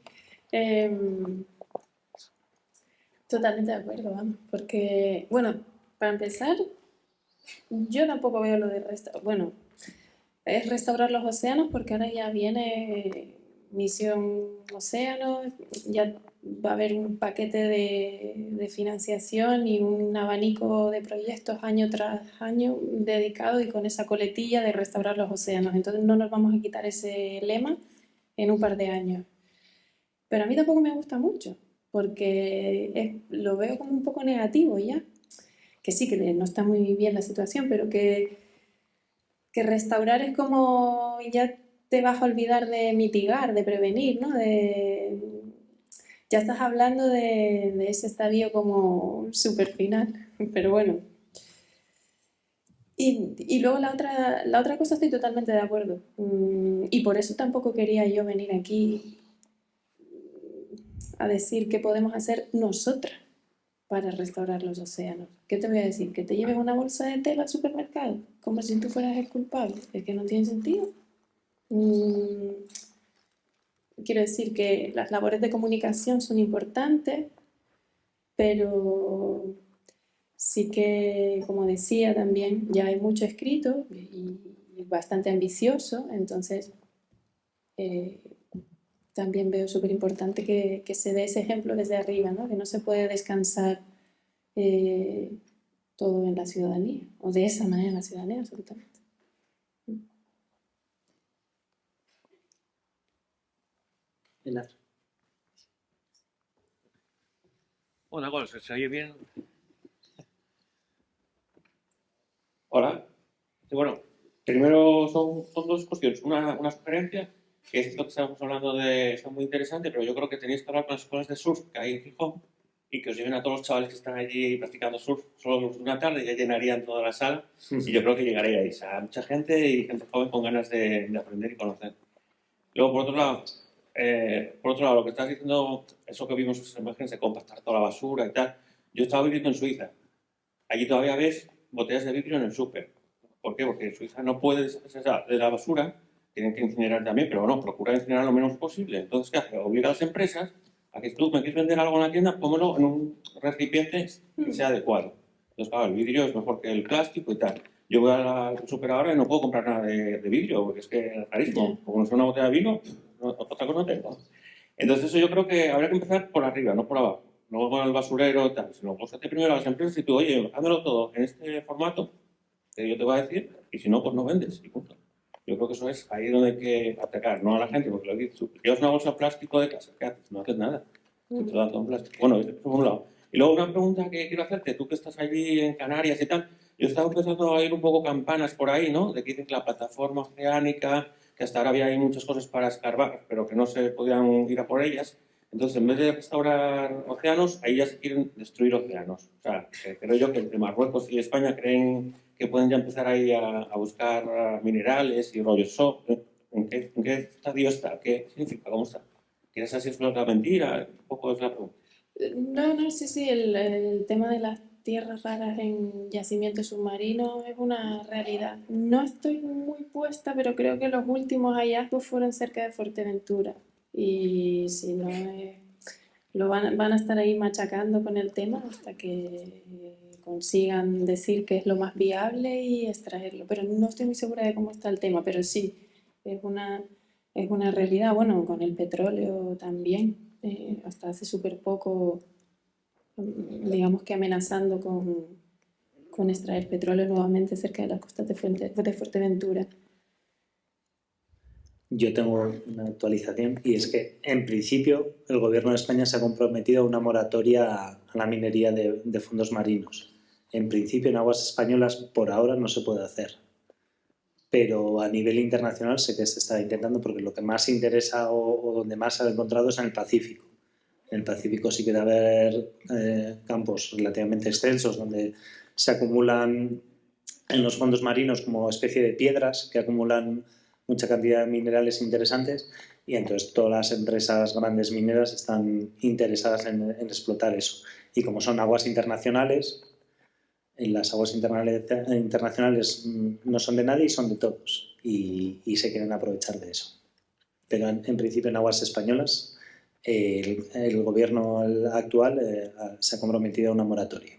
Totalmente de acuerdo, vamos. Porque, bueno, para empezar, yo tampoco veo lo de bueno, es restaurar los océanos porque ahora ya viene Misión Océano, ya va a haber un paquete de financiación y un abanico de proyectos año tras año dedicado y con esa coletilla de restaurar los océanos. Entonces no nos vamos a quitar ese lema en un par de años. Pero a mí tampoco me gusta mucho porque lo veo como un poco negativo ya. Que sí, que no está muy bien la situación, pero que restaurar es como ya te vas a olvidar de mitigar, de prevenir, ¿no? Ya estás hablando de ese estadio como súper final, pero bueno. Y luego la otra cosa estoy totalmente de acuerdo. Y por eso tampoco quería yo venir aquí a decir qué podemos hacer nosotras para restaurar los océanos. ¿Qué te voy a decir? ¿Que te lleves una bolsa de tela al supermercado? Como si tú fueras el culpable. Es que no tiene sentido. Quiero decir que las labores de comunicación son importantes, pero sí que, como decía también, ya hay mucho escrito y bastante ambicioso, entonces también veo súper importante que se dé ese ejemplo desde arriba, ¿no? Que no se puede descansar todo en la ciudadanía, o de esa manera en la ciudadanía, absolutamente. Hola, ¿se oye bien? Hola. Bueno, primero son dos cuestiones. Una sugerencia, que es esto que estamos hablando está muy interesante, pero yo creo que tenéis que hablar con las escuelas de surf que hay en Gijón y que os lleven a todos los chavales que están allí practicando surf solo una tarde, ya llenarían toda la sala y yo creo que llegaríais a mucha gente y gente joven con ganas de aprender y conocer. Luego, por otro lado, lo que estás diciendo, eso que vimos en esas imágenes de compactar toda la basura y tal, yo estaba viviendo en Suiza. Allí todavía ves botellas de vidrio en el súper. ¿Por qué? Porque en Suiza no puede deshacerse de la basura, tienen que incinerar también, pero bueno, procura incinerar lo menos posible. Entonces, ¿qué hace? Obliga a las empresas a que tú me quieres vender algo en la tienda, pómelo en un recipiente que sea adecuado. Entonces, claro, el vidrio es mejor que el plástico y tal. Yo voy al súper ahora y no puedo comprar nada de vidrio, porque es que es carísimo. Como no es una botella de vino, otra cosa no tengo. Entonces, eso yo creo que habría que empezar por arriba, no por abajo. No con el basurero y tal, sino búscate primero a las empresas y tú, oye, házmelo todo en este formato que yo te voy a decir, y si no, pues no vendes, y punto. Yo creo que eso es ahí donde hay que atacar, no a la gente, porque lo dices tú, llevas una bolsa de plástico de casa, ¿qué haces? No haces nada. Te dan todo en plástico. Bueno, eso por un lado. Y luego una pregunta que quiero hacerte, tú que estás allí en Canarias y tal, yo estaba empezando a oír un poco campanas por ahí, ¿no? De que dicen que la plataforma oceánica, que hasta ahora había ahí muchas cosas para escarbar, pero que no se podían ir a por ellas. Entonces, en vez de restaurar océanos, ahí ya se quieren destruir océanos. O sea, creo yo que entre Marruecos y España creen que pueden ya empezar ahí a buscar minerales y rollos. ¿En qué estadio está? ¿Qué significa? ¿Cómo está? ¿Quieres así es una mentira? Un poco es la pregunta. No, sí, el tema de las tierras raras en yacimientos submarinos es una realidad. No estoy muy puesta, pero creo que los últimos hallazgos fueron cerca de Fuerteventura. Y si no, van a estar ahí machacando con el tema hasta que consigan decir que es lo más viable y extraerlo. Pero no estoy muy segura de cómo está el tema, pero sí, es una realidad. Bueno, con el petróleo también. Hasta hace súper poco, digamos que amenazando con extraer petróleo nuevamente cerca de las costas de Fuerteventura. Yo tengo una actualización y es que, en principio, el Gobierno de España se ha comprometido a una moratoria a la minería de fondos marinos. En principio, en aguas españolas, por ahora, no se puede hacer. Pero a nivel internacional sé que se está intentando porque lo que más interesa o donde más se ha encontrado es en el Pacífico. En el Pacífico sí que debe haber campos relativamente extensos donde se acumulan en los fondos marinos como especie de piedras que acumulan mucha cantidad de minerales interesantes y entonces todas las empresas grandes mineras están interesadas en explotar eso. Y como son aguas internacionales, las aguas internacionales no son de nadie y son de todos y se quieren aprovechar de eso. Pero en principio en aguas españolas el gobierno actual se ha comprometido a una moratoria.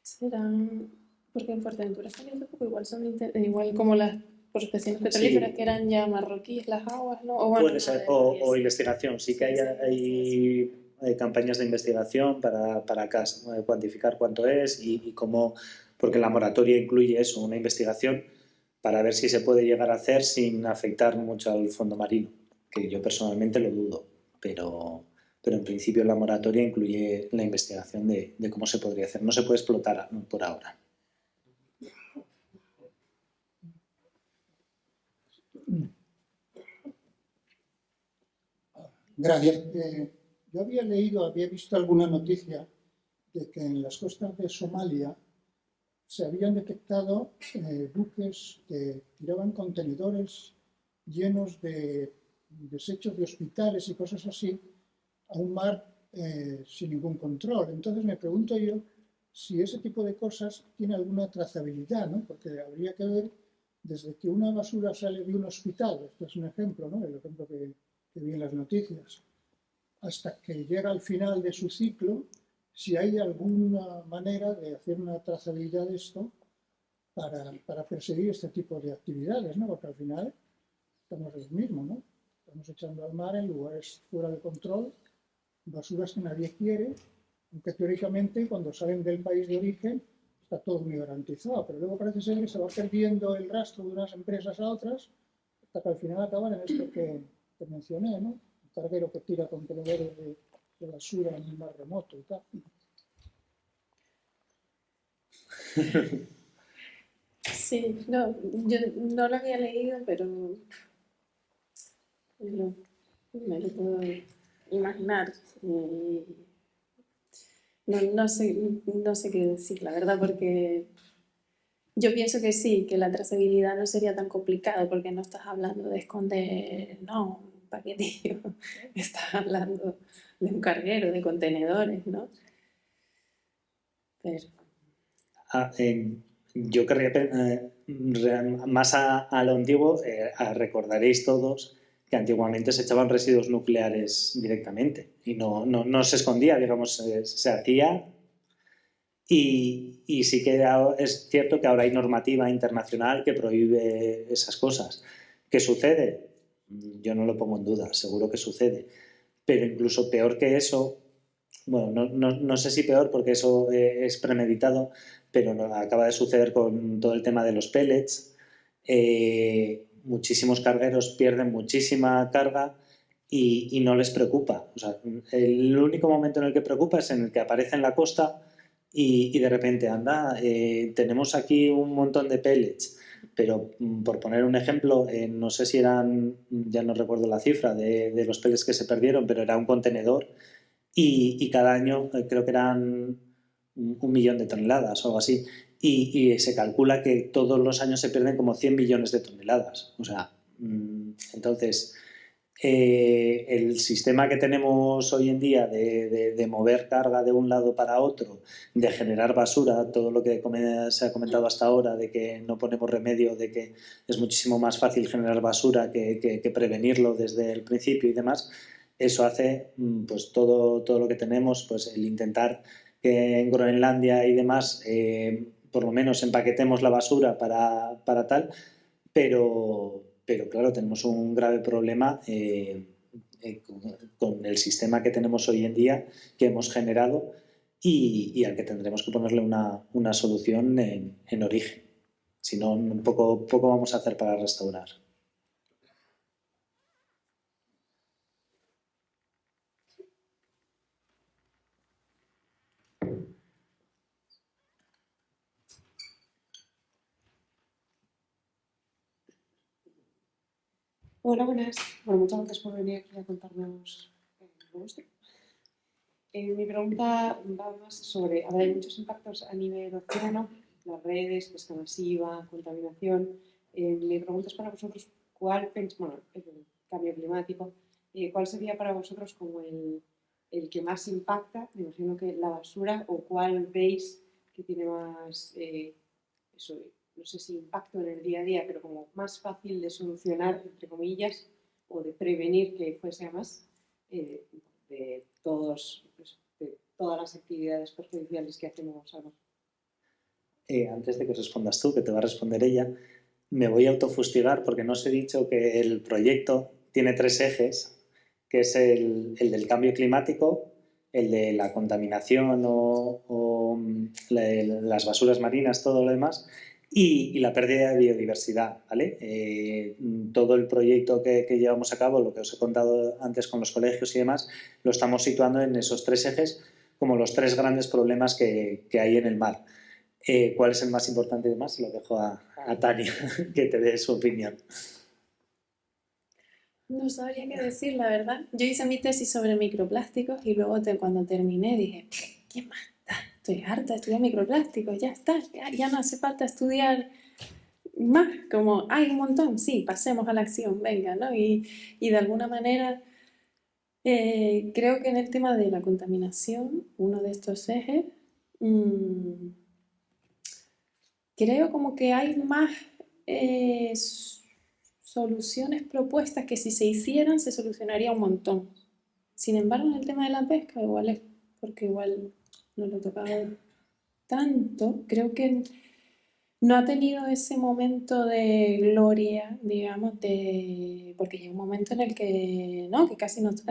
Serán, porque en Fuerteventura también hace poco igual son igual como las prospecciones petrolíferas Sí. que eran ya marroquíes las aguas, ¿no? O bueno, Puede ser, no, o investigación. Sí que hay campañas de investigación para cuantificar cuánto es y cómo, porque la moratoria incluye eso, una investigación para ver si se puede llegar a hacer sin afectar mucho al fondo marino, que yo personalmente lo dudo, pero en principio la moratoria incluye la investigación de cómo se podría hacer. No se puede explotar por ahora. Gracias. Yo había visto alguna noticia de que en las costas de Somalia se habían detectado buques que tiraban contenedores llenos de desechos de hospitales y cosas así a un mar sin ningún control. Entonces me pregunto yo si ese tipo de cosas tiene alguna trazabilidad, ¿no? Porque habría que ver desde que una basura sale de un hospital, esto es un ejemplo, ¿no? El ejemplo que vi en las noticias, hasta que llega al final de su ciclo, si hay alguna manera de hacer una trazabilidad de esto para perseguir este tipo de actividades, ¿no? Porque al final estamos en lo mismo, ¿no? Estamos echando al mar en lugares fuera de control, basuras que nadie quiere, aunque teóricamente cuando salen del país de origen está todo muy garantizado, pero luego parece ser que se va perdiendo el rastro de unas empresas a otras hasta que al final acaban en esto que mencioné, ¿no? Un carguero que tira contenedores de basura en un mar remoto y tal. Sí, no, yo no lo había leído, pero me lo puedo imaginar. No sé qué decir, la verdad, porque yo pienso que sí, que la trazabilidad no sería tan complicado, porque no estás hablando de esconder, no, un paquetillo, estás hablando de un carguero, de contenedores, ¿no? Pero... Yo querría, más a lo antiguo, recordaréis todos que antiguamente se echaban residuos nucleares directamente y no se escondía, digamos, se hacía y sí que es cierto que ahora hay normativa internacional que prohíbe esas cosas. ¿Qué sucede? Yo no lo pongo en duda, seguro que sucede, pero incluso peor que eso, bueno, no sé si peor porque eso es premeditado, pero acaba de suceder con todo el tema de los pellets. Muchísimos cargueros pierden muchísima carga y no les preocupa. O sea, el único momento en el que preocupa es en el que aparece en la costa y de repente anda, tenemos aquí un montón de pellets. Pero por poner un ejemplo, no sé si eran, ya no recuerdo la cifra de los pellets que se perdieron, pero era un contenedor y cada año creo que eran 1.000.000 de toneladas o algo así. Y se calcula que todos los años se pierden como 100 millones de toneladas. O sea, entonces, el sistema que tenemos hoy en día de mover carga de un lado para otro, de generar basura, todo lo que se ha comentado hasta ahora, de que no ponemos remedio, de que es muchísimo más fácil generar basura que prevenirlo desde el principio y demás, eso hace pues todo lo que tenemos, pues el intentar que en Groenlandia y demás por lo menos empaquetemos la basura para tal, pero claro, tenemos un grave problema con el sistema que tenemos hoy en día, que hemos generado y al que tendremos que ponerle una solución en origen. Si no, poco vamos a hacer para restaurar. Hola, buenas. Bueno, muchas gracias por venir aquí a contarnos lo vuestro. Mi pregunta va más sobre, hay muchos impactos a nivel océano, las redes, pesca masiva, contaminación. Mi pregunta es para vosotros, bueno, el cambio climático, ¿cuál sería para vosotros como el que más impacta? Me imagino que la basura, o cuál veis que tiene más, eso, no sé si impacto en el día a día, pero como más fácil de solucionar, entre comillas, o de prevenir que fuese a más, de todas las actividades perjudiciales que hacemos al mar. Antes de que respondas tú, que te va a responder ella, me voy a autofustigar porque no os he dicho que el proyecto tiene 3 ejes, que es el del cambio climático, el de la contaminación o las basuras marinas, todo lo demás, y la pérdida de biodiversidad, ¿vale? Todo el proyecto que llevamos a cabo, lo que os he contado antes con los colegios y demás, lo estamos situando en esos 3 ejes como los 3 grandes problemas que hay en el mar. ¿Cuál es el más importante y demás? Se lo dejo a Tania, que te dé su opinión. No sabría qué decir, la verdad. Yo hice mi tesis sobre microplásticos y luego cuando terminé dije, ¿qué más da? Estoy harta de estudiar microplásticos, ya está, ya no hace falta estudiar más, como hay un montón, sí, pasemos a la acción, venga, ¿no? Y de alguna manera creo que en el tema de la contaminación, uno de estos ejes, creo como que hay más soluciones propuestas que si se hicieran se solucionaría un montón. Sin embargo, en el tema de la pesca, igual es porque igual no lo he tocado tanto, creo que no ha tenido ese momento de gloria, digamos, porque llegó un momento en el que, ¿no? Que casi nos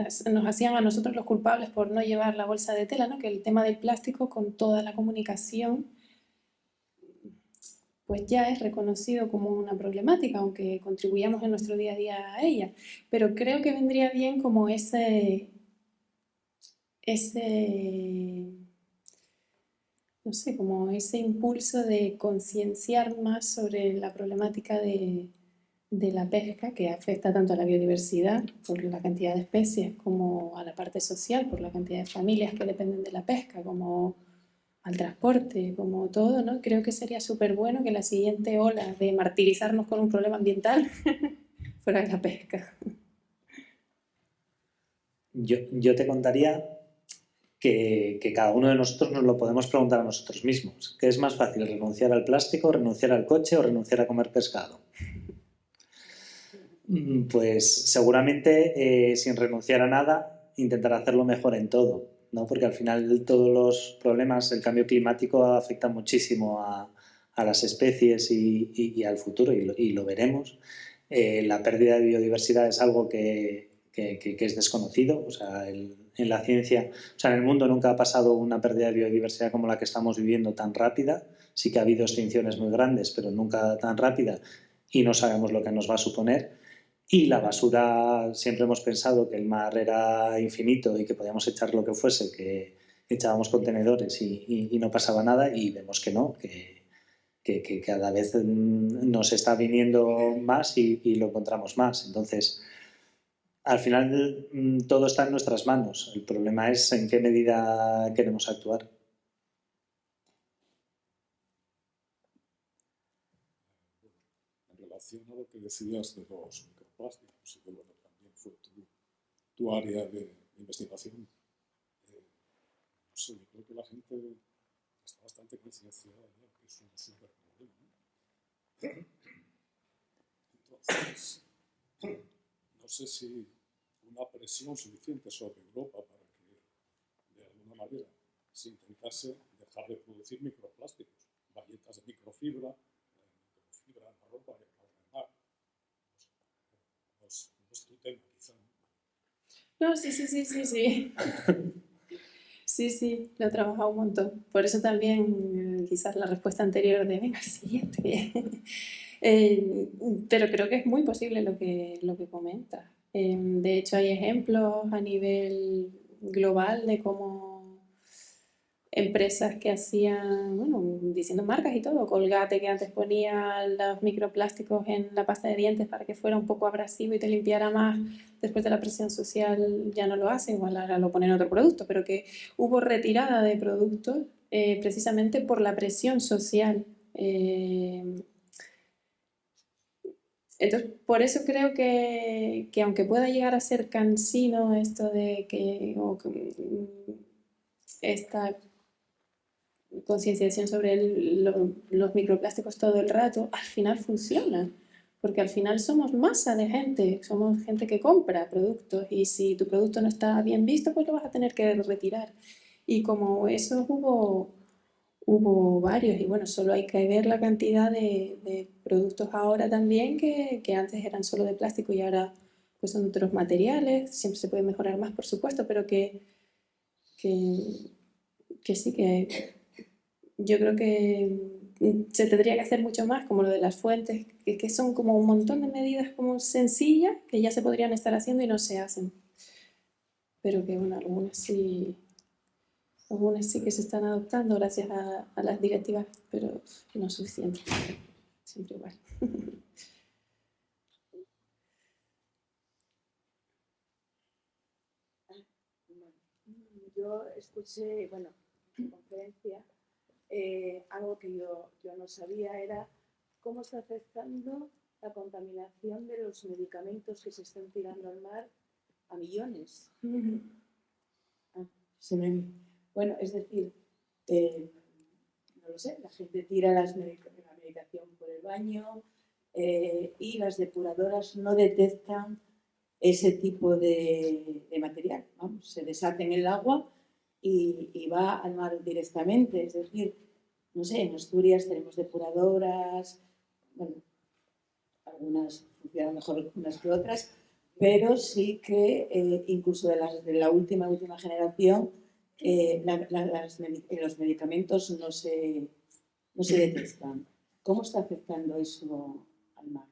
hacían a nosotros los culpables por no llevar la bolsa de tela, ¿no? Que el tema del plástico con toda la comunicación pues ya es reconocido como una problemática, aunque contribuyamos en nuestro día a día a ella. Pero creo que vendría bien como no sé, como ese impulso de concienciar más sobre la problemática de la pesca, que afecta tanto a la biodiversidad por la cantidad de especies, como a la parte social por la cantidad de familias que dependen de la pesca, como al transporte, como todo, ¿no? Creo que sería súper bueno que la siguiente ola de martirizarnos con un problema ambiental fuera la pesca. Yo te contaría que cada uno de nosotros nos lo podemos preguntar a nosotros mismos. ¿Qué es más fácil, renunciar al plástico, renunciar al coche o renunciar a comer pescado? Pues seguramente sin renunciar a nada, intentar hacerlo mejor en todo, ¿no? Porque al final todos los problemas, el cambio climático afecta muchísimo a las especies y al futuro, y lo veremos. La pérdida de biodiversidad es algo que es desconocido, o sea, en la ciencia, o sea, en el mundo nunca ha pasado una pérdida de biodiversidad como la que estamos viviendo tan rápida. Sí que ha habido extinciones muy grandes, pero nunca tan rápida, y no sabemos lo que nos va a suponer. Y la basura, siempre hemos pensado que el mar era infinito y que podíamos echar lo que fuese, que echábamos contenedores y no pasaba nada, y vemos que no, que cada vez nos está viniendo más y lo encontramos más. Entonces, al final todo está en nuestras manos. El problema es en qué medida queremos actuar. En relación a lo que decías de los microplásticos y de lo que también fue tu área de investigación, no sé, yo creo que la gente está bastante concienciada ya que es un súper problema, ¿no? Entonces, no sé si una presión suficiente sobre Europa para que de alguna manera se intentase dejar de producir microplásticos, bayetas de microfibra en la ropa y en el mar. No es tu tema, quizá. No, sí. Sí, lo he trabajado un montón. Por eso también quizás la respuesta anterior de, venga, siguiente. Pero creo que es muy posible lo que comentas. De hecho, hay ejemplos a nivel global de cómo empresas que hacían, bueno, diciendo marcas y todo, Colgate, que antes ponía los microplásticos en la pasta de dientes para que fuera un poco abrasivo y te limpiara más, después de la presión social ya no lo hace, igual ahora lo ponen en otro producto, pero que hubo retirada de productos precisamente por la presión social. Entonces, por eso creo que aunque pueda llegar a ser cansino esto de que esta concienciación sobre los microplásticos todo el rato, al final funciona, porque al final somos masa de gente, somos gente que compra productos y si tu producto no está bien visto, pues lo vas a tener que retirar. Y como eso hubo varios y bueno, solo hay que ver la cantidad de productos ahora también que antes eran solo de plástico y ahora pues son otros materiales, siempre se puede mejorar más por supuesto, pero que sí que yo creo que se tendría que hacer mucho más, como lo de las fuentes, que son como un montón de medidas como sencillas que ya se podrían estar haciendo y no se hacen. Pero que bueno, algunas sí que se están adoptando gracias a las directivas, pero no es suficiente. Siempre igual. Yo escuché, bueno, en conferencia, algo que yo no sabía era cómo está afectando la contaminación de los medicamentos que se están tirando al mar a millones. Bueno, es decir, no lo sé, la gente tira la medicación por el baño y las depuradoras no detectan ese tipo de material. Vamos, se deshace en el agua y va al mar directamente. Es decir, no sé, en Asturias tenemos depuradoras, bueno, algunas funcionan mejor unas que otras, pero sí que incluso de la última generación, los medicamentos no se detectan. ¿Cómo está afectando eso al mar?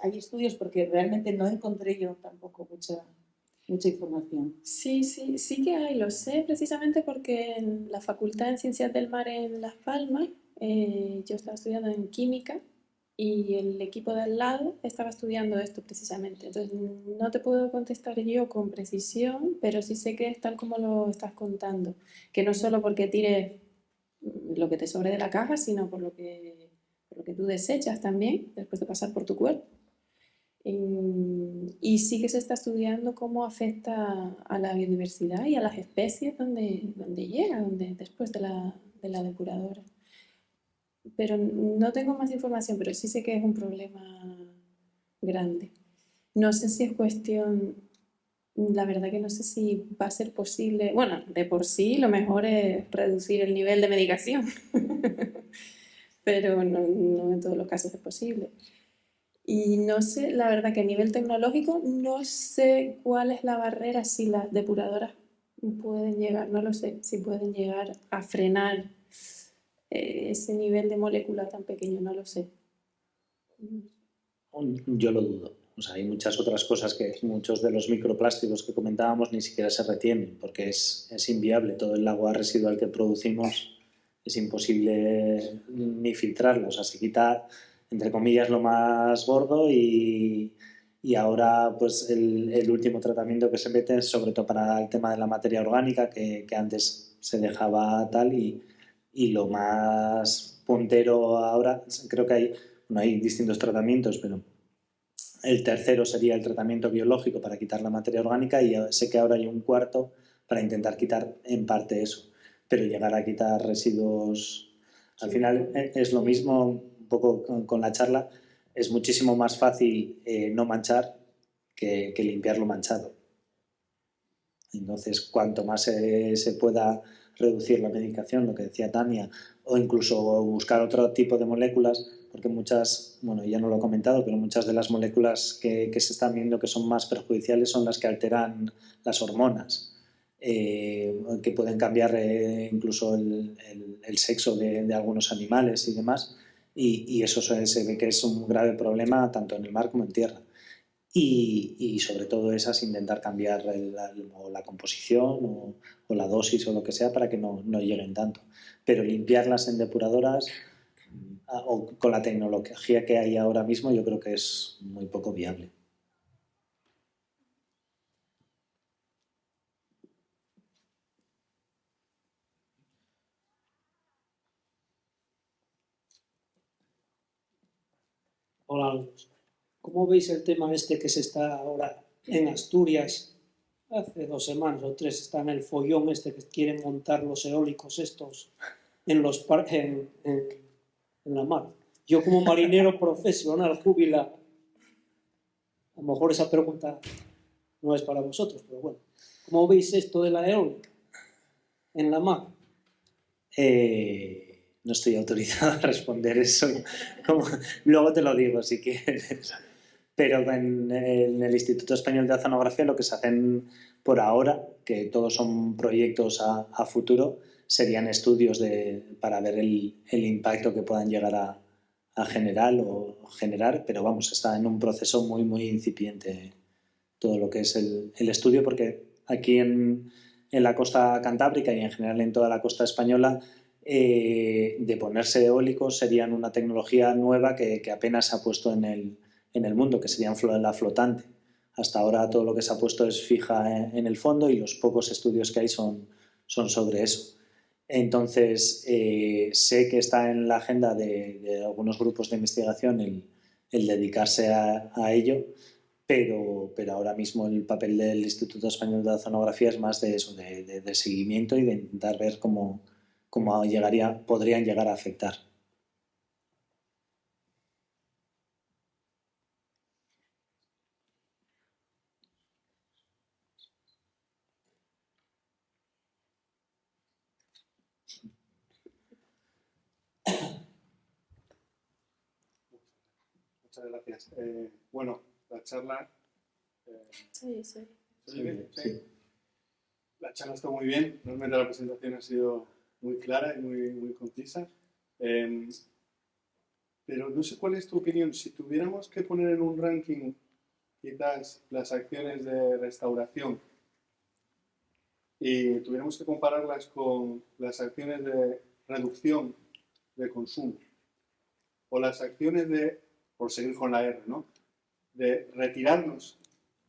Hay estudios porque realmente no encontré yo tampoco mucha información. Sí que hay, lo sé precisamente porque en la Facultad de Ciencias del Mar en Las Palmas, yo estaba estudiando en química y el equipo de al lado estaba estudiando esto precisamente. Entonces no te puedo contestar yo con precisión, pero sí sé que es tal como lo estás contando, que no solo porque tires lo que te sobre de la caja, sino por lo que tú desechas también después de pasar por tu cuerpo. Y sí que se está estudiando cómo afecta a la biodiversidad y a las especies donde llega, después de la depuradora. Pero no tengo más información, pero sí sé que es un problema grande. No sé si es cuestión, la verdad que no sé si va a ser posible, bueno, de por sí lo mejor es reducir el nivel de medicación, pero no en todos los casos es posible. Y no sé, la verdad que a nivel tecnológico no sé cuál es la barrera, si las depuradoras pueden llegar, no lo sé, si pueden llegar a frenar ese nivel de molécula tan pequeño, no lo sé. Yo lo dudo. O sea, hay muchas otras cosas que muchos de los microplásticos que comentábamos ni siquiera se retienen porque es inviable. Todo el agua residual que producimos es imposible ni filtrarlo. O sea, se quita, entre comillas, lo más gordo y ahora pues el último tratamiento que se mete es sobre todo para el tema de la materia orgánica que antes se dejaba tal y lo más puntero ahora, creo que hay distintos tratamientos, pero el tercero sería el tratamiento biológico para quitar la materia orgánica y sé que ahora hay un cuarto para intentar quitar en parte eso, pero llegar a quitar residuos, al final es lo mismo un poco con la charla, es muchísimo más fácil no manchar que limpiar lo manchado. Entonces, cuanto más se pueda reducir la medicación, lo que decía Tania, o incluso buscar otro tipo de moléculas, porque muchas, bueno, ya no lo he comentado, pero muchas de las moléculas que se están viendo que son más perjudiciales son las que alteran las hormonas, que pueden cambiar incluso el sexo de algunos animales y demás, y eso se ve que es un grave problema tanto en el mar como en tierra. y sobre todo esas intentar cambiar o la composición o la dosis o lo que sea para que no lleguen tanto. Pero limpiarlas en depuradoras o con la tecnología que hay ahora mismo yo creo que es muy poco viable. Hola, ¿cómo veis el tema este que se está ahora en Asturias? Hace 2 semanas o 3 está en el follón este que quieren montar los eólicos estos en la mar. Yo como marinero profesional jubilado, a lo mejor esa pregunta no es para vosotros, pero bueno, ¿cómo veis esto de la eólica en la mar? No estoy autorizado a responder eso. Luego te lo digo si quieres. Pero en el Instituto Español de Oceanografía lo que se hacen por ahora, que todos son proyectos a futuro, serían estudios para ver el impacto que puedan llegar a generar, pero vamos, está en un proceso muy, muy incipiente todo lo que es el estudio, porque aquí en la costa cantábrica y en general en toda la costa española, de ponerse eólicos serían una tecnología nueva que apenas se ha puesto en el mundo, que serían la flotante. Hasta ahora todo lo que se ha puesto es fija en el fondo y los pocos estudios que hay son sobre eso. Entonces, sé que está en la agenda de algunos grupos de investigación el dedicarse a ello, pero ahora mismo el papel del Instituto Español de Oceanografía es más de eso, de seguimiento y de intentar ver cómo podrían llegar a afectar. Muchas gracias. Bueno, la charla... Sí. ¿Se oye bien? Sí. La charla está muy bien. Realmente la presentación ha sido muy clara y muy concisa. Pero no sé cuál es tu opinión. Si tuviéramos que poner en un ranking quizás las acciones de restauración y tuviéramos que compararlas con las acciones de reducción de consumo o las acciones por seguir con la R, ¿no?, de retirarnos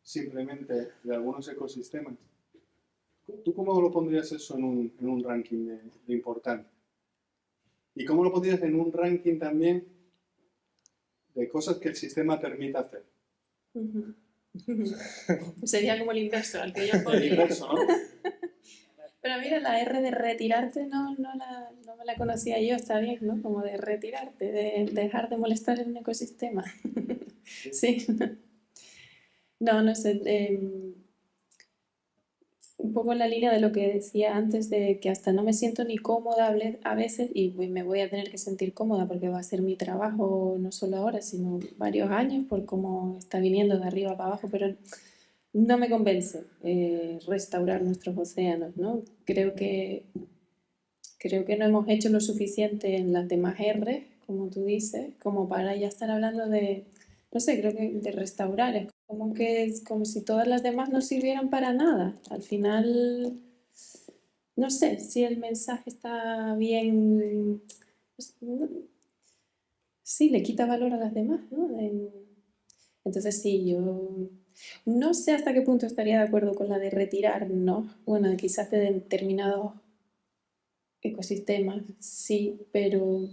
simplemente de algunos ecosistemas, ¿tú cómo lo pondrías eso en un ranking de importante? ¿Y cómo lo pondrías en un ranking también de cosas que el sistema permite hacer? Sería como el inverso, al que yo ponía. El inverso, ¿no? Pero mira, la R de retirarte no me la conocía yo, está bien, ¿no? Como de retirarte, de dejar de molestar en un ecosistema. Sí. No sé. Un poco en la línea de lo que decía antes, de que hasta no me siento ni cómoda a veces, y me voy a tener que sentir cómoda porque va a ser mi trabajo no solo ahora, sino varios años, por cómo está viniendo de arriba para abajo, pero no me convence restaurar nuestros océanos, ¿no? Creo que no hemos hecho lo suficiente en las demás R, como tú dices, como para ya estar hablando de, no sé, creo que de restaurar. Es como si todas las demás no sirvieran para nada. Al final, no sé si el mensaje está bien. Sí, le quita valor a las demás, ¿no? Entonces sí, yo no sé hasta qué punto estaría de acuerdo con la de retirar, ¿no? Bueno, quizás de determinados ecosistemas, sí, pero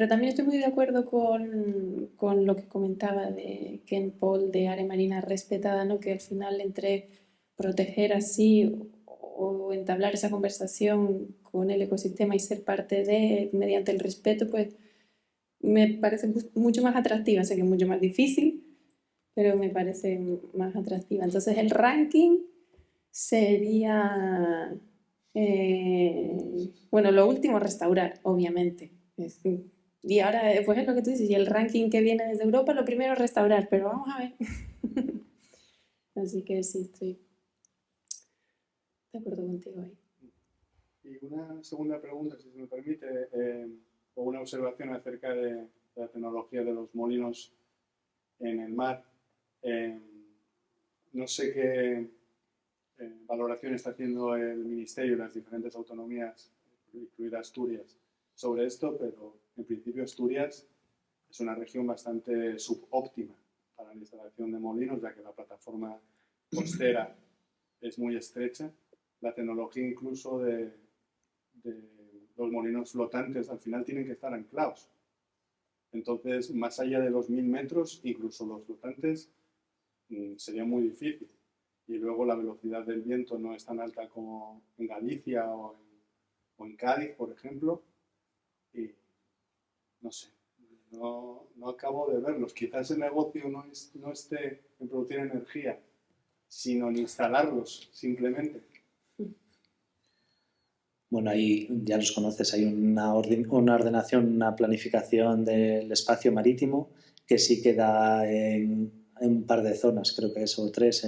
también estoy muy de acuerdo con lo que comentaba de Ken Paul de Área Marina Respetada, ¿no? Que al final entre proteger así o entablar esa conversación con el ecosistema y ser parte mediante el respeto, pues me parece mucho más atractiva. Sé que es mucho más difícil, pero me parece más atractiva. Entonces el ranking sería... bueno, lo último, restaurar, obviamente. Y ahora, pues es lo que tú dices, y el ranking que viene desde Europa, lo primero es restaurar, pero vamos a ver. Así que sí, estoy de acuerdo contigo ahí. Y una segunda pregunta, si se me permite, o una observación acerca de la tecnología de los molinos en el mar. no sé qué valoración está haciendo el Ministerio y las diferentes autonomías, incluida Asturias, sobre esto, pero en principio Asturias es una región bastante subóptima para la instalación de molinos, ya que la plataforma costera es muy estrecha. La tecnología incluso de los molinos flotantes al final tienen que estar anclados. Entonces, más allá de los 1000 metros, incluso los flotantes, sería muy difícil. Y luego la velocidad del viento no es tan alta como en Galicia o en Cádiz, por ejemplo. Y no sé, no acabo de verlos. Quizás el negocio no esté en producir energía, sino en instalarlos simplemente. Bueno, ahí ya los conoces, hay una ordenación, una planificación del espacio marítimo que sí queda en un par de zonas, creo que es o 3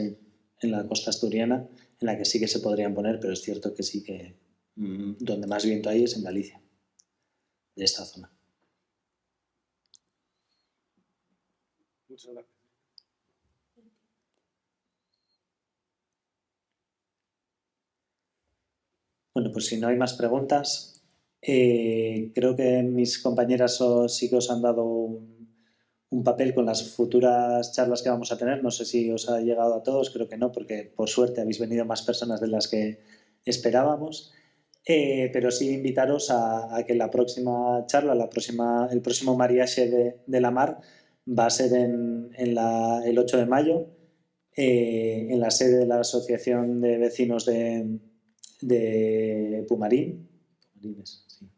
en la costa asturiana, en la que sí que se podrían poner, pero es cierto que sí que donde más viento hay es en Galicia, de esta zona. Muchas gracias. Bueno, pues si no hay más preguntas, creo que mis compañeras sí que os han dado un papel con las futuras charlas que vamos a tener. No sé si os ha llegado a todos, creo que no, porque por suerte habéis venido más personas de las que esperábamos. Pero sí invitaros a que la próxima charla, el próximo mariaje de la mar va a ser el 8 de mayo en la sede de la Asociación de Vecinos de Pumarín. Sí.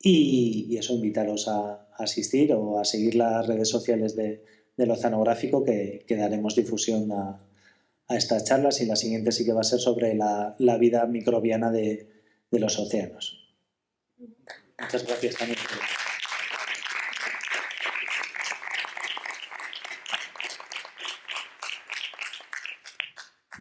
Y eso, invitaros a asistir o a seguir las redes sociales del Oceanográfico, que daremos difusión a estas charlas, y la siguiente sí que va a ser sobre la vida microbiana de los océanos. Muchas gracias también.